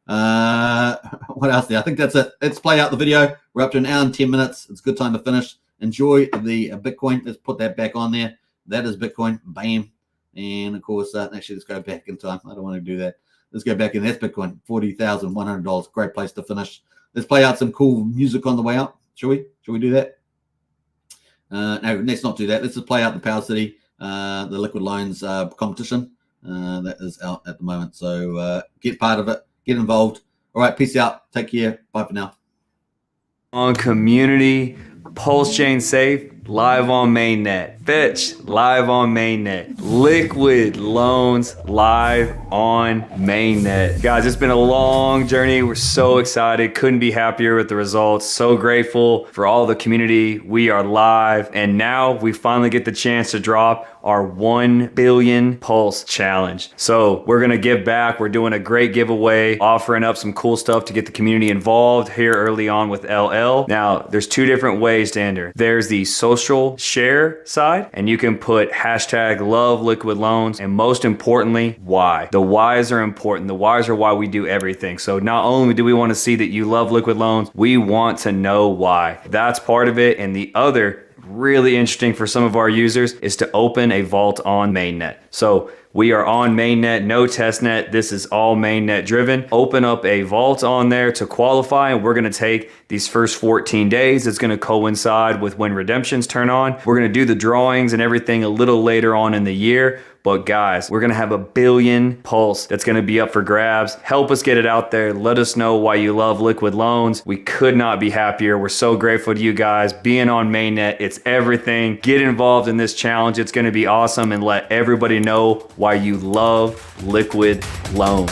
what else there? I think that's it. Let's play out the video. We're up to an hour and 10 minutes. It's a good time to finish. Enjoy the Bitcoin. Let's put that back on there. That is Bitcoin. Bam. And of course, actually, let's go back in time. I don't want to do that. Let's go back in. That's Bitcoin. $40,100. Great place to finish. Let's play out some cool music on the way out. Shall we? Shall we do that? No, let's not do that. Let's just play out the Power City, the Liquid Loans competition. That is out at the moment. So get part of it. Get involved. All right. Peace out. Take care. Bye for now. On community, Pulsechain safe, live on mainnet. Fetch live on mainnet. Liquid loans live on mainnet. Guys, it's been a long journey. We're so excited. Couldn't be happier with the results. So grateful for all the community. We are live. And now we finally get the chance to drop our 1 billion Pulse challenge. So we're gonna give back. We're doing a great giveaway, offering up some cool stuff to get the community involved here early on with LL. Now, there's two different ways to enter. There's the social share side, and you can put hashtag love liquid loans, and most importantly, why. The whys are important. The whys are why we do everything. So not only do we want to see that you love liquid loans, we want to know why. That's part of it. And the other really interesting for some of our users is to open a vault on mainnet. So we are on mainnet, no testnet. This is all mainnet driven. Open up a vault on there to qualify, and we're going to take these first 14 days. It's going to coincide with when redemptions turn on. We're going to do the drawings and everything a little later on in the year. But guys, we're going to have 1 billion Pulse that's going to be up for grabs. Help us get it out there. Let us know why you love liquid loans. We could not be happier. We're so grateful to you guys being on mainnet. It's everything. Get involved in this challenge. It's going to be awesome, and let everybody know why you love liquid loans.